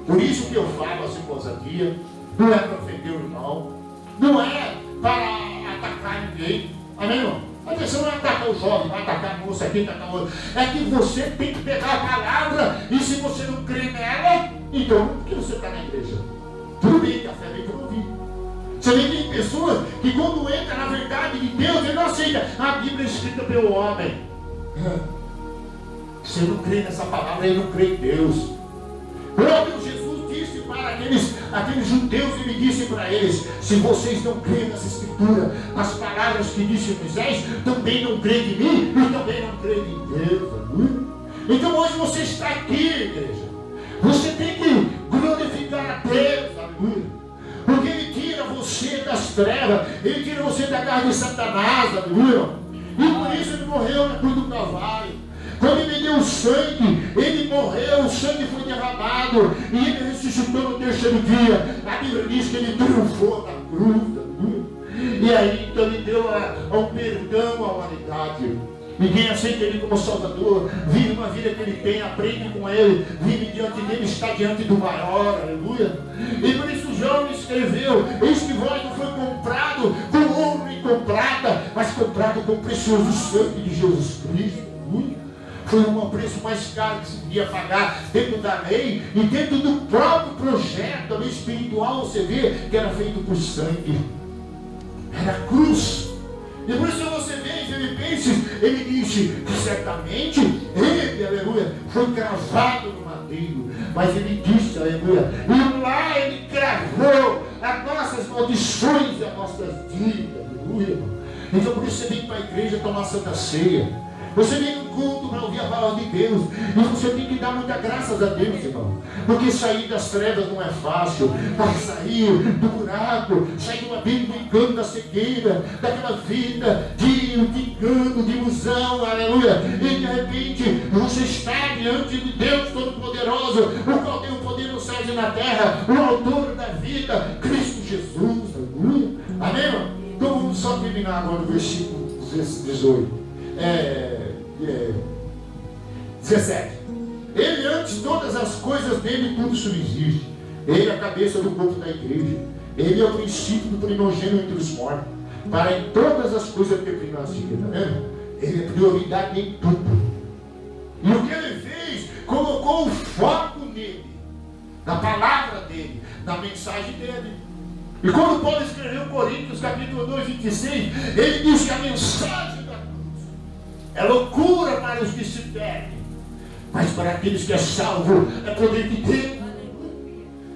Por isso que eu falo assim com ousadia. Não é para ofender o irmão. Não é para atacar ninguém. Amém, irmão? A questão não é atacar o jovem, vai atacar a moça aqui, atacar o outro. É que você tem que pegar a palavra. E se você não crê nela, então por que você está na igreja? Tudo bem, que a fé vem por ouvir. Você vê que tem pessoas que quando entra na verdade de Deus, ele não aceita. A Bíblia é escrita pelo homem. Você não crê nessa palavra, ele não crê em Deus. Próprio Jesus disse para aqueles judeus, ele disse para eles: se vocês não creem nas Escrituras, as palavras que disse Moisés, também não creem em mim e também não creem em Deus. Então hoje você está aqui, igreja. Você tem que glorificar a Deus, aleluia. Porque Ele tira você das trevas, Ele tira você da garra de Satanás, aleluia. E por isso Ele morreu na cruz do Calvário. Quando Ele deu o sangue, Ele morreu, o sangue foi derramado, e Ele ressuscitou no terceiro dia. A Bíblia diz que Ele triunfou na cruz, aleluia. E aí então Ele deu um perdão à humanidade. Ninguém aceita Ele como Salvador, vive uma vida que Ele tem, aprende com Ele, vive diante dEle, está diante do maior, aleluia. E por isso João escreveu: eis que vós não foi comprado com ouro e com prata, mas comprado com o precioso sangue de Jesus Cristo, aleluia. Foi um preço mais caro que se podia pagar dentro da lei e dentro do próprio projeto ali espiritual. Você vê que era feito por sangue, era a cruz. E por isso você vê em Filipenses, ele disse que certamente ele, aleluia, foi cravado no madeiro. Mas ele disse, aleluia, e lá ele cravou as nossas maldições e as nossas dívidas, aleluia. Então por isso você vem para a igreja tomar Santa Ceia. Você vem no culto para ouvir a palavra de Deus. E você tem que dar muita graças a Deus, irmão. Porque sair das trevas não é fácil. Mas sair do buraco, sair de uma vida do engano, da cegueira, daquela vida de engano, de ilusão, aleluia. E de repente você está diante de Deus Todo-Poderoso, o qual tem o poder nos céus e na terra, o autor da vida, Cristo Jesus, aleluia. Amém, irmão? Então vamos só terminar agora no versículo 18. 17. Ele, antes de todas as coisas, dele tudo subsiste. Ele é a cabeça do corpo da igreja. Ele é o princípio do primogênito entre os mortos, para em todas as coisas ter primazia. Tá vendo? Ele é prioridade em tudo. E o que ele fez? Colocou o foco nele, na palavra dele, na mensagem dele. E quando Paulo escreveu Coríntios capítulo 2, 26, ele diz que a mensagem da cruz é loucura para os que se perdem, mas para aqueles que é salvo é poder de Deus.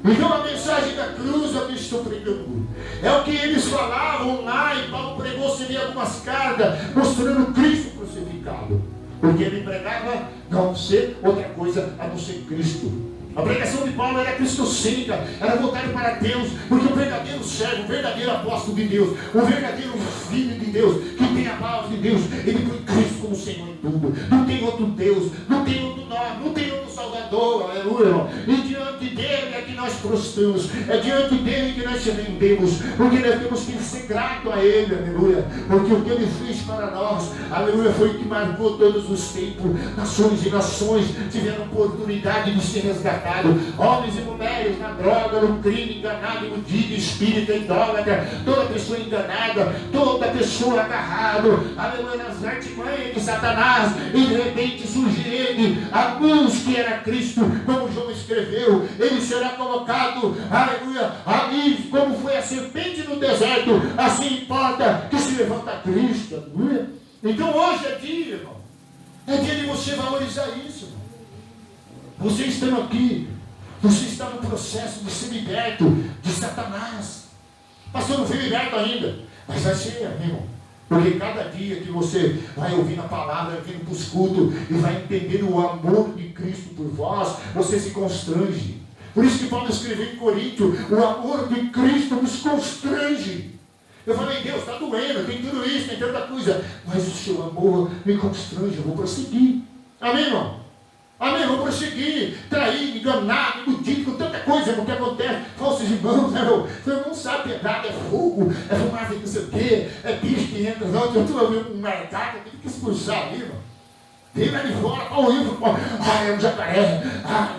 Então a mensagem da cruz é o que estou pregando. É o que eles falavam lá, e Paulo pregou, você vê algumas cartas mostrando Cristo crucificado. Porque ele pregava não ser outra coisa a não ser Cristo. A pregação de Paulo era cristocêntrica, era voltada para Deus, porque o verdadeiro servo, o verdadeiro apóstolo de Deus, o verdadeiro filho de Deus, que tem a palavra de Deus, ele põe Cristo como Senhor em tudo. Não tem outro Deus, não tem outro nome, não tem outro Salvador, aleluia. E diante dele é que nós prostramos, é diante dele que nós se rendemos, porque nós temos que ser grato a ele, aleluia. Porque o que ele fez para nós, aleluia, foi o que marcou todos os tempos. Nações e nações tiveram oportunidade de ser resgatados. Homens e mulheres na droga, no crime, enganado, iludido, espírita, idólatra, toda pessoa enganada, toda pessoa agarrada, aleluia, nas artimanhas de Satanás, e de repente surge ele, a luz que era Cristo, como João escreveu, ele será colocado, aleluia, ali como foi a serpente no deserto, assim importa que se levanta Cristo, aleluia. Então hoje é dia, irmão, é dia de você valorizar isso, irmão. Você estando aqui, você está no processo de ser liberto de Satanás. Pastor, não foi liberto ainda, mas vai ser, irmão. Porque cada dia que você vai ouvindo a palavra, vindo para os cultos e vai entendendo o amor de Cristo por vós, você se constrange. Por isso que Paulo escreveu em Coríntios: o amor de Cristo nos constrange. Eu falei: Deus, está doendo, tem tudo isso, tem tanta coisa, mas o seu amor me constrange, eu vou prosseguir. Amém, irmão? Amém, vou prosseguir, trair, enganar, iludido, com tanta coisa que acontece. Falsos irmãos, né, irmão? Você não sabe, pedrada, é fogo, é fumaça, não sei o quê, é bicho que entra. Não, eu estou vendo um marcado, tem que expulsar ali, irmão. Vem lá de fora, olha o livro, é um jacaré,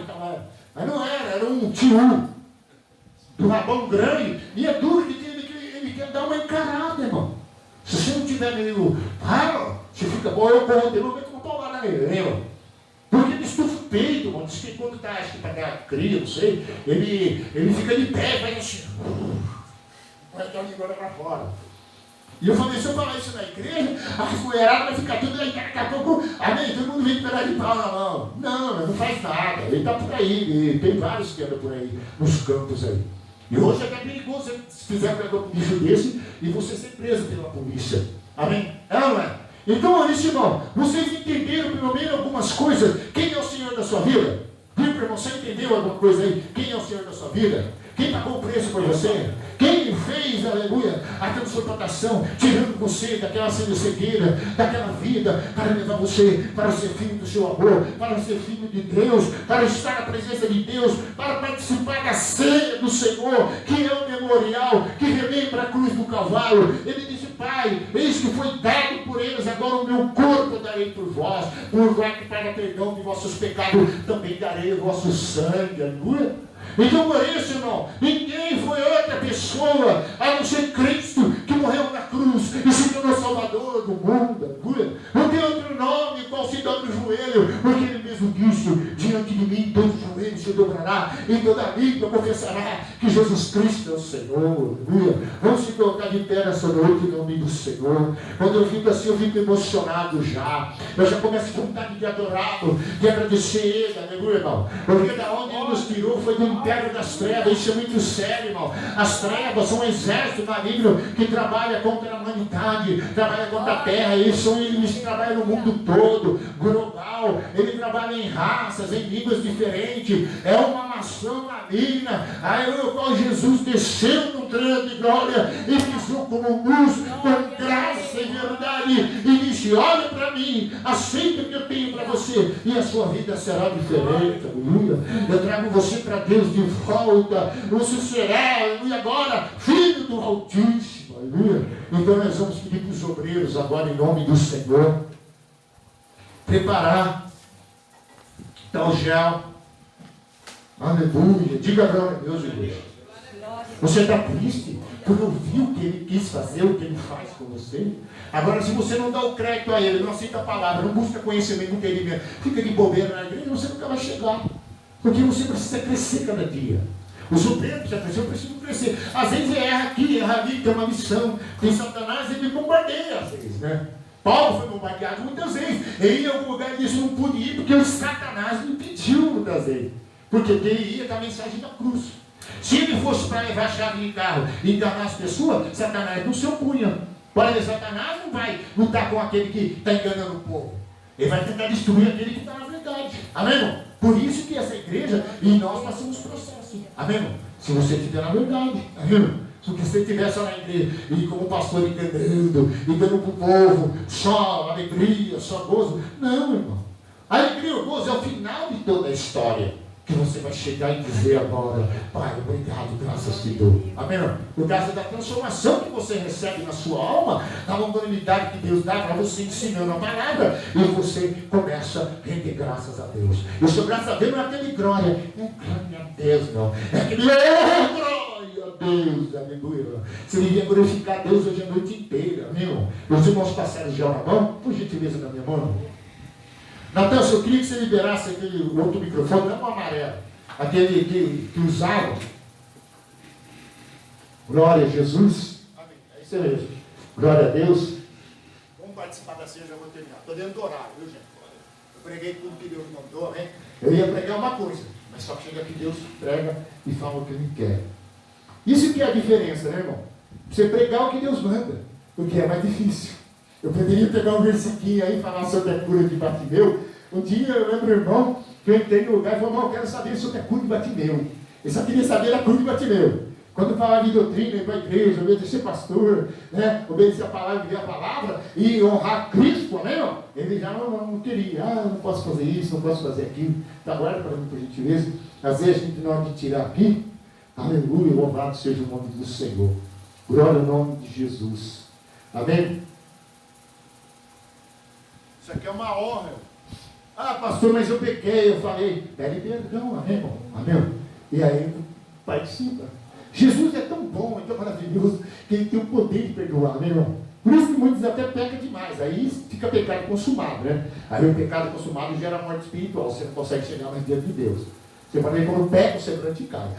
então, mas não era um tio do rabão grande, e é duro que ele quer dar uma encarada, irmão. Se você não tiver meio raro, você fica bom, eu conto, eu não vejo como paulada nele, irmão. Porque ele estufa o peito, mano. Diz que quando está, acho que para dar cria, não sei, ele fica de pé, vai assim, vai dar a língua para fora. E eu falei, se eu falar isso na igreja, a mulherada vai ficar tudo aí, daqui a pouco, amém, todo mundo vem com pedaço de pau na mão. Não, não faz nada, ele está por aí, tem vários que andam por aí, nos campos aí. E hoje é até perigoso se fizer um bicho desse e você ser preso pela polícia. Amém? É ou não é? Então, olha isso, irmão, vocês entenderam pelo menos algumas coisas? Quem é o Senhor da sua vida? Viu, irmão, você entendeu alguma coisa aí? Quem é o Senhor da sua vida? Quem pagou o preço por você? Quem fez, aleluia, a transformação, tirando você daquela cegueira, daquela vida, para levar você para ser filho do seu amor, para ser filho de Deus, para estar na presença de Deus, para participar da ceia do Senhor, que é o memorial, que relembra a cruz do Calvário. Ele disse, Pai, eis que foi dado por eles, agora o meu corpo darei por vós, por para perdão de vossos pecados, também darei o vosso sangue, aleluia. Então, por isso, irmão, ninguém foi outra pessoa a não ser Cristo que morreu na cruz e se tornou Salvador do mundo. Não tem outro nome qual se dobra o joelho, porque ele mesmo disse, diante de mim todo joelho se dobrará e toda língua confessará que Jesus Cristo é o Senhor. Vamos se colocar de pé nessa noite em nome do Senhor. Quando eu fico assim, eu fico emocionado já. Eu já começo com vontade de adorá-lo, de agradecer ele, aleluia, irmão. Porque da onde ele nos tirou foi do império das trevas. Isso é muito sério, irmão. As trevas são um exército maligno que trabalha contra a humanidade, trabalha contra a terra. Eles trabalham no mundo todo, global. Ele trabalha em raças, em línguas diferentes. É uma maçã maligna, aí o qual Jesus desceu num trono de glória e pisou como luz, com graça e verdade, e disse, olha para mim, aceita o que eu tenho para você, e a sua vida será diferente, aleluia. Eu trago você para Deus de volta, você será, aleluia, agora, filho do Altíssimo, aleluia. Então nós vamos pedir para os obreiros agora, em nome do Senhor, preparar tal gel, aleluia, diga glória a Deus, igreja. Você está triste porque não viu o que ele quis fazer, o que ele faz com você? Agora, se você não dá o crédito a ele, não aceita a palavra, não busca conhecimento, não entendimento, fica de bobeira na igreja, você nunca vai chegar. Porque você precisa crescer cada dia. Os obreiros precisam crescer, eu preciso crescer. Às vezes erra aqui, erra ali, tem uma missão, tem Satanás, ele me bombardeia às vezes, né? Paulo foi bombardeado muitas vezes. Ele ia em algum lugar e disse, não pude ir porque o Satanás me impediu muitas vezes. Porque ele ia com a mensagem da cruz. Se ele fosse para levar a chave de carro e enganar as pessoas, Satanás não se opunha. Porém, Satanás não vai lutar com aquele que está enganando o povo. Ele vai tentar destruir aquele que está na verdade. Amém, irmão? Por isso que essa igreja e nós passamos processo. Amém, irmão? Se você estiver na verdade. Amém, irmão? Se você estiver só na igreja e como pastor entendendo, e dando para o povo só alegria, só gozo. Não, irmão. A alegria e o gozo é o final de toda a história. Que você vai chegar e dizer agora, Pai, obrigado, graças te dou. Amém? Por causa da transformação que você recebe na sua alma, da longanimidade que Deus dá para você ensinando a palavra, e você começa a render graças a Deus. E o seu graças a Deus não é aquele glória, não é glória a Deus, não. É aquele glória a Deus, aleluia. Você devia glorificar a Deus hoje a noite inteira, amém? Os irmãos passaram já na mão, por gentileza na minha mão. Natan, eu queria que você liberasse aquele outro microfone, não o amarelo, aquele que usavam. Glória a Jesus. Amém. É isso mesmo. Glória a Deus. Vamos participar da ceia, já vou terminar. Estou dentro do horário, viu, gente? Eu preguei tudo que Deus mandou, amém? Eu ia pregar uma coisa, mas só chega que Deus prega e fala o que Ele quer. Isso que é a diferença, né, irmão? Você pregar o que Deus manda, o que é mais difícil. Eu poderia pegar um versículo aí e falar sobre a cura de Bartimeu. Um dia eu lembro, irmão, que eu entrei no lugar e falei, irmão, eu quero saber sobre a cura de Bartimeu. Ele só queria saber da cura de Bartimeu. Quando falava em doutrina, ir para a igreja, obedecer pastor, né? Obedecer a palavra, viver a palavra e honrar Cristo, né? Ele já não queria. Ah, não posso fazer isso, não posso fazer aquilo. Está guarda para mim, por gentileza. Às vezes a gente, na hora de tirar aqui, aleluia, louvado seja o nome do Senhor. Glória ao nome de Jesus. Amém? Isso aqui é uma honra. Ah, pastor, mas eu pequei. Eu falei, pede perdão, amém, irmão? Amém? E aí, participa. Jesus é tão bom, é tão maravilhoso, que ele tem o poder de perdoar, amém, irmão? Por isso que muitos até pecam demais. Aí fica pecado consumado, né? Aí o pecado consumado gera morte espiritual. Você não consegue chegar mais diante de Deus. Você pode ver quando peca, o semblante cai.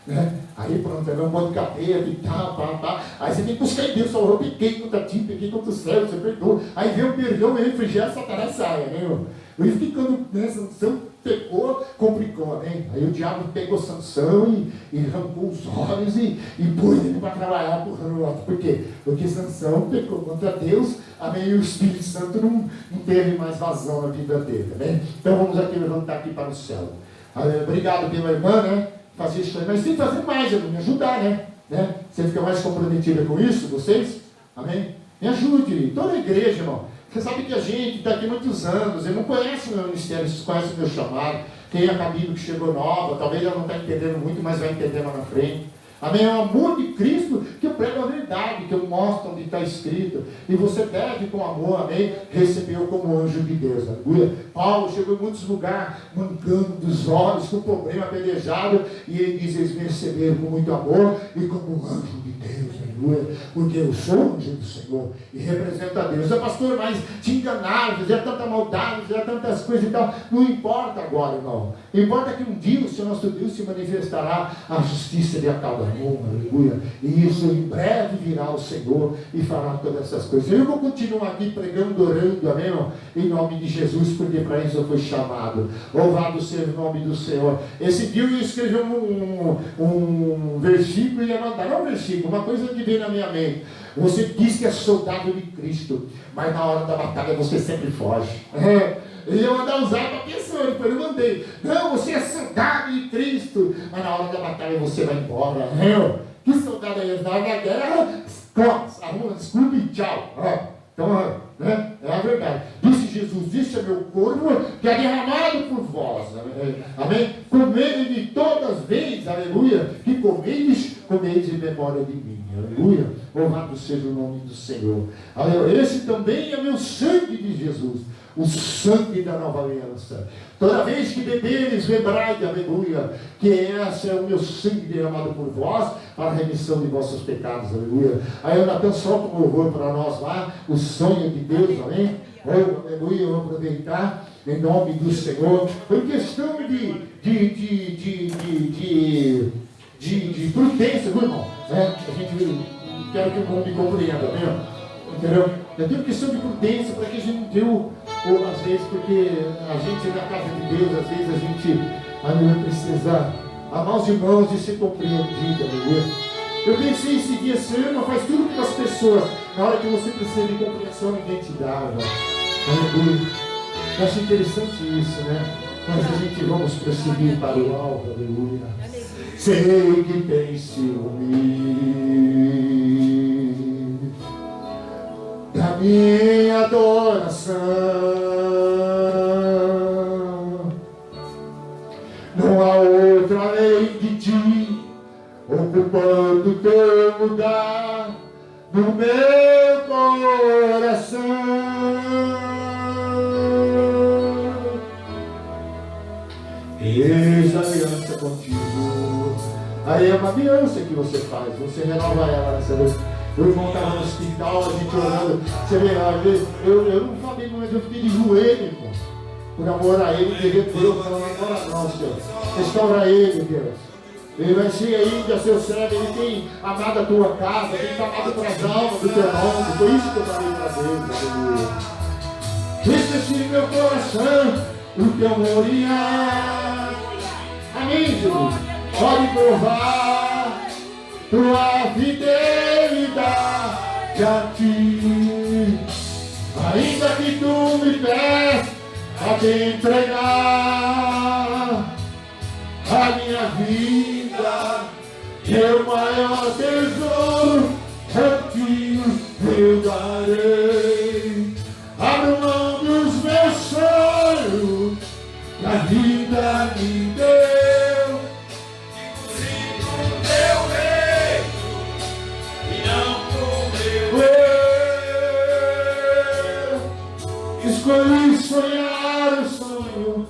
Né? Aí pronto, é um monte de capeta e tal. Aí você tem que buscar em Deus, só eu pequei contra ti, pequei contra o céu, você perdoa. Aí vem o perdão, ele refrigera, Satanás sai, né, irmão? Eu ficando nessa Sansão pegou, complicou, né? Aí o diabo pegou Sansão e arrancou os olhos e pôs ele para trabalhar por outro. Por quê? Porque Sansão pecou contra Deus, amém? E o Espírito Santo não teve mais vazão na vida dele, né? Então vamos aqui levantar aqui para o céu. Obrigado pela irmã, né? Fazer isso aí, mas tem que fazer mais, me ajudar, né? Você fica mais comprometida com isso, vocês? Amém? Me ajude, toda a igreja, irmão. Você sabe que a gente está aqui muitos anos, ele não conhece o meu ministério, vocês conhecem o meu chamado. Tem a Camila que chegou nova, talvez ela não está entendendo muito, mas vai entender lá na frente. Amém? É o amor de Cristo que eu prego a verdade, que eu mostro onde está escrito. E você deve, com amor, amém, receber-o como anjo de Deus. Aleluia. Paulo chegou em muitos lugares, mancando dos olhos, com problema apedrejado, e ele diz: eles me receberam com muito amor e como anjo de Deus. Aleluia. Porque eu sou anjo do Senhor e represento a Deus. Pastor, mas te enganaram, fizeram tanta maldade, fizeram tantas coisas e tal. Não importa agora, irmão. Importa que um dia o Senhor nosso Deus se manifestará, a justiça de a cada um, aleluia. E isso em breve virá o Senhor e fará todas essas coisas. Eu vou continuar aqui pregando, orando, amém, irmão? Em nome de Jesus, porque para isso eu fui chamado. Louvado seja o nome do Senhor. Esse dia eu escrevi um versículo e ia mandar, não um versículo, uma coisa que veio na minha mente. Você diz que é soldado de Cristo, mas na hora da batalha você sempre foge. Eu ia mandar usar para a pessoa, depois eu mandei. Não, você é soldado de Cristo, mas na hora da batalha você vai embora. Que soldado é esse? Na hora da guerra, arruma desculpa e tchau. Então, né? É a verdade. Disse Jesus: isso é meu corpo que é derramado por vós. Amém? Comei de todas as vezes, aleluia, que comeis em memória de mim. Aleluia. Louvado seja o nome do Senhor. Aleluia. Esse também é meu sangue de Jesus, o sangue da nova aliança. Toda vez que beberes, lembrai, aleluia, que esse é o meu sangue derramado por vós, para a remissão de vossos pecados, aleluia. Aí o Natan solta um louvor para nós lá, o sonho de Deus, amém? Aleluia, eu vou aproveitar, em nome do Senhor. Foi questão de prudência, viu, irmão? A gente quer que o mundo me compreenda, amém? Entendeu? Eu tenho questão de prudência para que a gente não dê ou às vezes, porque a gente na casa de Deus, às vezes a gente precisa amar os irmãos e ser compreendido, aleluia. Eu pensei esse dia, você não faz tudo para as pessoas, na hora que você precisa de compreensão, ninguém te dá, aleluia. Eu acho interessante isso, né? Mas a gente vamos prosseguir para o alto, aleluia. Sei que tem ciúme da minha adoração, não há outra além de ti, ocupando teu lugar no meu coração. Eis a aliança contigo. Aí é uma aliança que você faz, você renova ela nessa vez. Eu irmão estava no hospital, a gente orando. Você vê, às vezes, eu não falei, mas eu fiquei de joelho, irmão. Por amor a ele, dever Deus, por amor a nós, Senhor. Restaura ele, Deus. Ele vai ser ainda seu servo, ele tem amado a tua casa, tem amado as almas do teu nome. Foi isso que eu falei para Deus, aleluia. Resiste em meu coração o teu amor e amém, Jesus. Pode provar tua fidelidade a ti, ainda que tu me peças a te entregar a minha vida, meu maior tesouro a ti eu darei. Abro mão dos meus sonhos que a vida me deu. Escolhi sonhar os sonhos,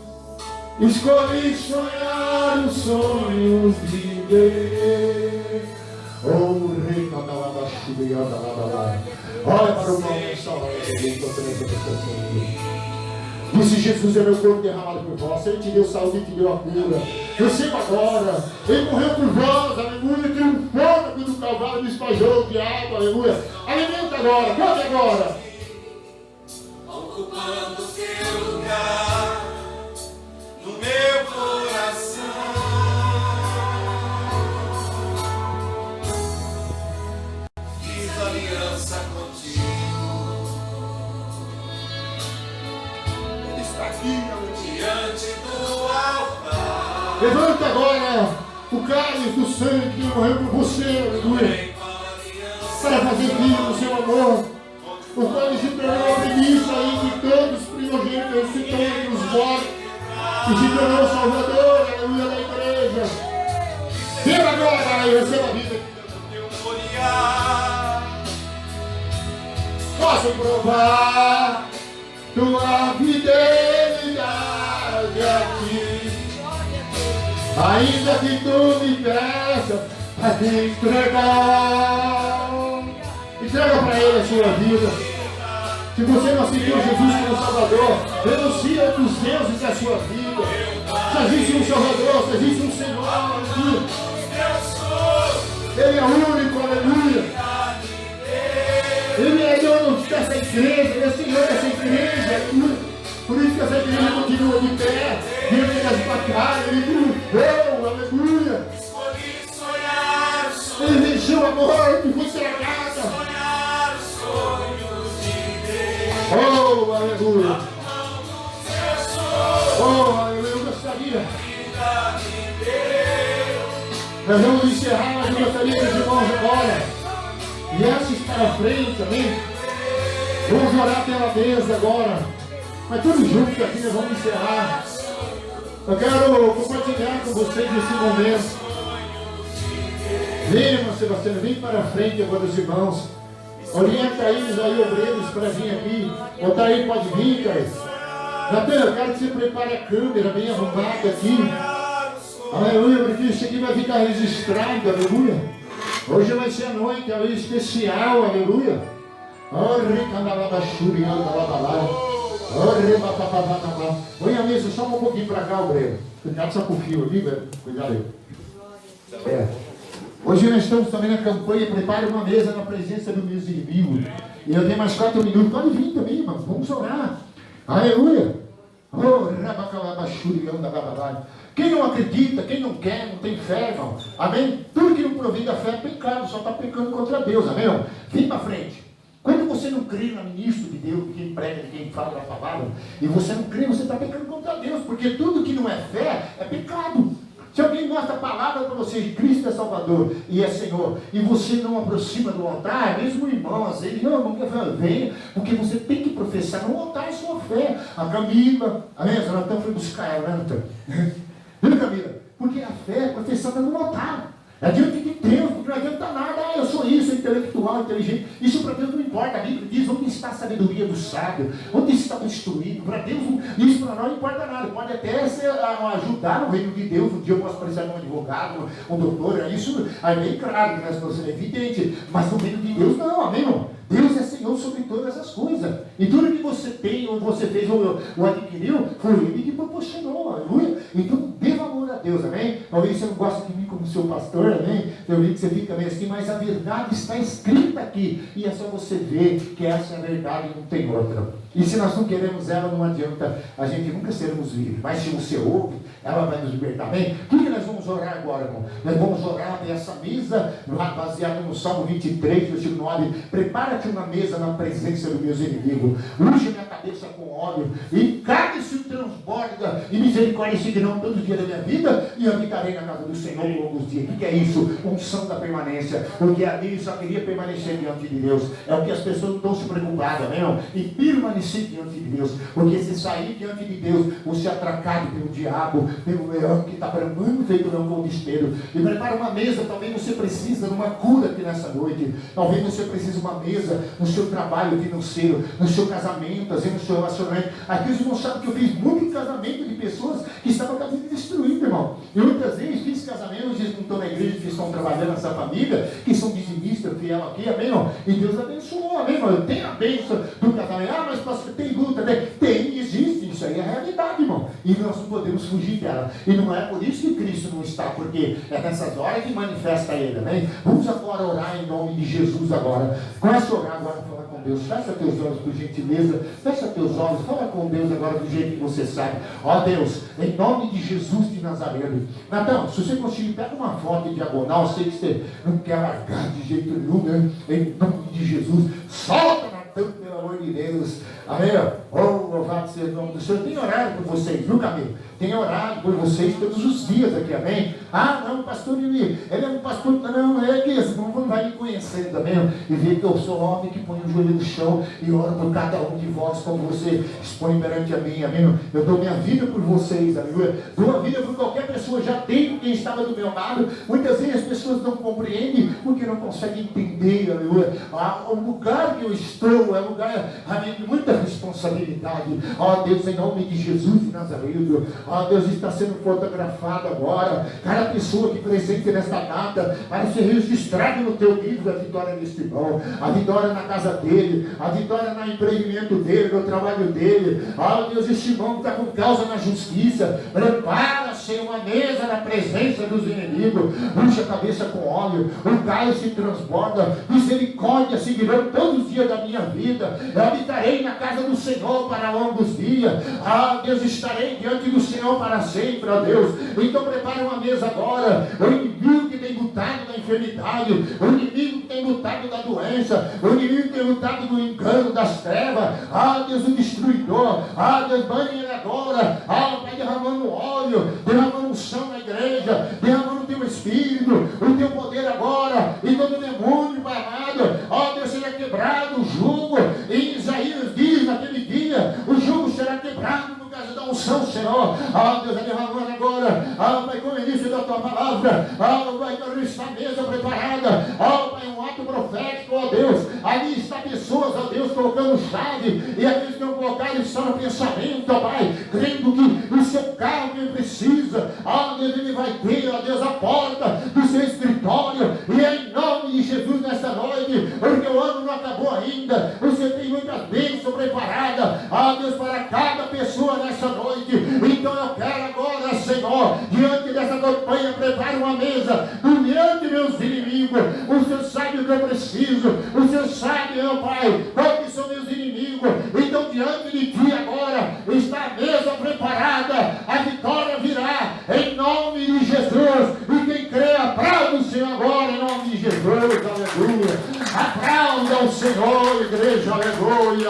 escolhi sonhar os sonhos de Deus. Oh, rei, olha para o nome dessa hora. Disse Jesus: é meu corpo derramado por vós. Ele te deu saúde e te deu a cura. Receba agora. Ele morreu por vós, aleluia. Tem um fôlego do Calvário, despajou o diabo, aleluia. Alimenta agora, come agora. Ocupando teu lugar no meu coração. Fiz aliança contigo. Ele está aqui, diante do altar. Levanta agora o cálice do sangue que morreu por você, aleluia. Para fazer vida no seu amor. O qual se tornou a ministra aí de todos os primogênitos, se tornou os mortos, e se tornou o Salvador, aleluia, da igreja. Viva agora e receba a vida. Posso provar tua fidelidade aqui, ainda que tu me peças a te entregar. Entrega para Ele a sua vida. Se você não aceitou Jesus como Salvador, renuncie a outros deuses da sua vida. Se existe um Salvador, se existe um Senhor, aleluia. Ele é único, aleluia. Ele é dono dessa igreja, Ele é Senhor dessa igreja, aleluia. Por isso que essa igreja continua de pé, diante das batalhas, Ele triunfou, aleluia. Ele venceu a morte, foi entregada. Oh, aleluia. Oh, aleluia. Eu gostaria. Nós vamos encerrar, mas eu gostaria que os irmãos agora viessem para a frente, amém? Vamos orar pela mesa agora. Mas todos juntos aqui nós vamos encerrar. Eu quero compartilhar com vocês esse momento. Venha, irmão Sebastião, vem para a frente agora os irmãos. Orienta eles aí, obreiros, para vir aqui. Botar aí, pode vir, cara. Natan, eu quero que você prepare a câmera bem arrumada aqui. Aleluia, porque isso aqui vai ficar registrado, aleluia. Hoje vai ser a noite, aleluia, especial, aleluia. Põe a mesa só um pouquinho para cá, obreiro. Cuidado só com o fio ali, velho. Cuidado aí. É. Hoje nós estamos também na campanha, prepare uma mesa na presença do meu inimigo. E eu tenho mais 4 minutos, pode vir também, irmão, vamos orar. Aleluia. Quem não acredita, quem não quer, não tem fé, irmão. Amém? Tudo que não provém da fé é pecado, só está pecando contra Deus, amém? Irmão? Vem para frente. Quando você não crê no ministro de Deus, de quem prega, de quem fala da palavra, e você não crê, você está pecando contra Deus, porque tudo que não é fé é pecado. Se alguém mostra a palavra para você, Cristo é Salvador e é Senhor, e você não aproxima do altar, mesmo o irmão, às vezes, não quer falar, venha, porque você tem que professar no altar a sua fé. A Camila, amém? A Natan foi buscar ela, né, Natan? Viu, Camila? Porque a fé é professada no altar. É diante de Deus, porque não adianta nada, eu sou isso, intelectual, inteligente. Isso para Deus não importa. A Bíblia diz onde está a sabedoria do sábio, onde está o instruído. Para Deus, isso para nós não importa nada. Pode até ajudar no reino de Deus. Um dia eu posso precisar de um advogado, um doutor, isso é bem claro, que nós somos evidente. Mas no reino de Deus não, amém, irmão? Deus é Senhor sobre todas as coisas. E tudo que você tem, ou você fez, ou adquiriu, foi Ele que proporcionou, aleluia. Então, dê valor a Deus, amém? Talvez você não goste de mim como seu pastor, amém? Eu vi que você fica meio assim, mas a verdade está escrita aqui. E é só você ver que essa é a verdade e não tem outra. E se nós não queremos ela, não adianta, a gente nunca seremos livres. Mas se você ouve, ela vai nos libertar, amém? O que nós vamos orar agora, irmão? Nós vamos orar nessa mesa, baseado no Salmo 23, versículo 9. Prepara-te uma mesa na presença dos meus inimigos. Unge minha cabeça com óleo. E cálice transborda. E misericórdia seguirão todos os dias da minha vida. E habitarei na casa do Senhor por longos dias. O que é isso? Unção da permanência. Porque ali só queria permanecer diante de Deus. É o que as pessoas não estão se preocupadas, amém? E permanecer diante de Deus. Porque se sair diante de Deus, você é atracado pelo diabo, pelo leão que está bramando feito leão com desespero. E prepara uma mesa. Talvez você precisa de uma cura aqui nessa noite. Talvez você precise de uma mesa no seu trabalho financeiro, no seu casamento, às vezes no seu relacionamento. Aqui os irmãos sabem que eu fiz muito casamento de pessoas que estavam casamento destruído, irmão. Eu muitas vezes fiz casamentos, eles não estão na igreja, que estão trabalhando nessa família, que são dizimistas, fiel aqui, amém, irmão? E Deus abençoou, amém, irmão? Eu tenho a bênção do casamento. Ah, mas pastor, tem luta, né? Tem, existe, isso aí é a realidade, irmão. e nós não podemos fugir dela. E não é por isso que Cristo não está, porque é nessas horas que manifesta Ele, amém? Vamos agora orar em nome de Jesus agora. Comece a orar agora, falar com Deus. Fecha teus olhos por gentileza, fecha teus olhos, fala com Deus agora do jeito que você sabe. Ó Deus, em nome de Jesus de Nazaré. Natão, se você conseguir, pega uma foto em diagonal, eu sei que você não quer largar de jeito nenhum, né? Em nome de Jesus, solta, Natão, pelo amor de Deus. Amém? Oh, louvado seja o nome do Senhor. Tem orado por vocês, viu, Camilo? Tem orado por vocês todos os dias aqui, amém? Ah, não, pastor, ele é um pastor, não, é que esse não vai me conhecendo, amém? E vê que eu sou homem que põe o joelho no chão e ora por cada um de vós, como você expõe perante a mim, amém? Eu dou minha vida por vocês, aleluia. Dou a vida por qualquer pessoa, já tenho quem estava do meu lado. Muitas vezes as pessoas não compreendem porque não conseguem entender, aleluia. O lugar que eu estou é um lugar, amém, de muita responsabilidade. Ó Deus, em nome de Jesus de Nazaré, ó Deus, está sendo fotografado agora. Cada pessoa que presente nesta data para ser registrado no teu livro a vitória neste irmão, a vitória na casa dele, a vitória no empreendimento dele, no trabalho dele. Ó Deus, este irmão está com causa na justiça. Prepara-se uma mesa na presença dos inimigos. Puxa a cabeça com óleo, o cálice transborda. Misericórdia seguirão todos os dias da minha vida. Eu habitarei na casa do Senhor para longos dias. Ah, Deus, estarei diante do Senhor para sempre, ó Deus. Então prepara uma mesa agora. O inimigo que tem lutado da enfermidade, o inimigo que tem lutado da doença, o inimigo que tem lutado do engano, das trevas. Ah, Deus, o destruidor. Ah, Deus, banhe ele agora. Ah, Pai, derramando óleo, derramando unção na igreja, derramando o teu Espírito, o teu poder agora, e todo demônio, Pai amado, ó Deus, seja quebrado o jugo. Em Isaías diz naquele dia, o jugo será quebrado no caso da unção, Senhor. Ah, Deus, é derramando agora. Ah, Pai, com o início da tua palavra. Ah, Pai, quero esta mesa preparada. Ah, Pai, um ato profético, ó Deus. Ali está pessoas, ó Deus, colocando chave. E aqueles que não colocaram estão no pensamento, ó Pai, crendo que o seu carro que ele precisa, ó Deus, ele vai ter, ó Deus, a porta do seu escritório. E é em nome de Jesus nesta noite, porque o ano não acabou ainda. Você tem muitas bênçãos preparadas, ó Deus, para cada pessoa nessa noite. Então eu quero agora, Senhor, diante dessa campanha, prepare uma mesa diante meus inimigos. O Senhor sabe o que eu preciso, o Senhor sabe, meu Pai, quais são meus inimigos. Então diante de ti agora está a mesa preparada, a vitória virá em nome de Jesus. E quem crê, aplauda o Senhor agora em nome de Jesus, aleluia. Aplauda o Senhor, igreja, aleluia.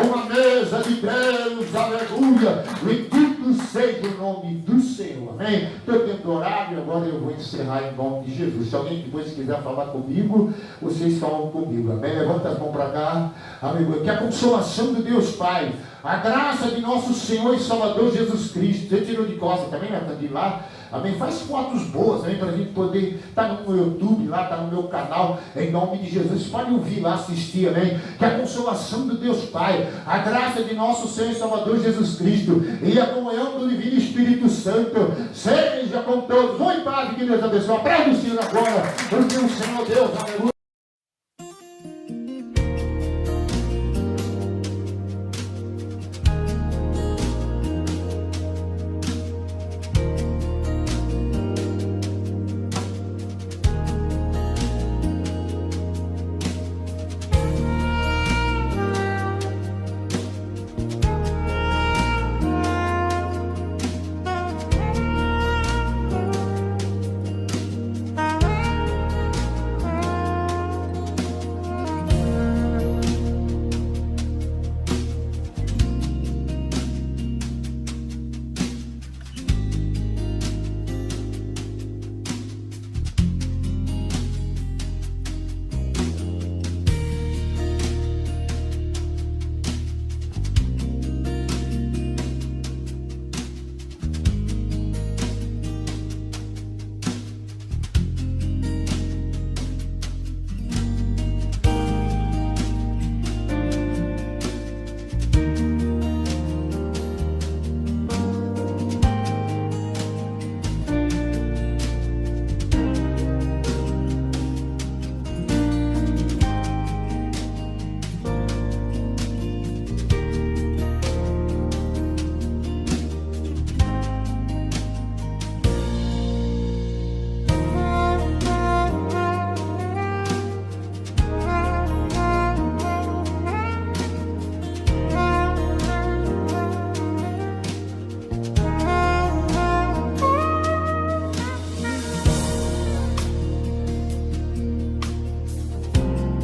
Uma mesa de Deus, aleluia. Bendito seja o nome do Senhor, amém? Estou tendo horário, agora eu vou encerrar em nome de Jesus. Se alguém depois quiser falar comigo, vocês falam comigo, amém? Levanta as mãos para cá, aleluia. Que a consolação de Deus Pai, a graça de nosso Senhor e Salvador Jesus Cristo. Você tirou de costa também, né? Tá de lá. Amém? Faz fotos boas, amém? Para a gente poder estar no meu YouTube, lá, está no meu canal, em nome de Jesus. Pode ouvir lá, assistir, amém? Que a consolação do Deus Pai, a graça de nosso Senhor e Salvador Jesus Cristo e a comunhão do Divino Espírito Santo seja com todos. Vão em paz, que Deus abençoe. Aplaude o Senhor agora, porque o Senhor Deus, aleluia.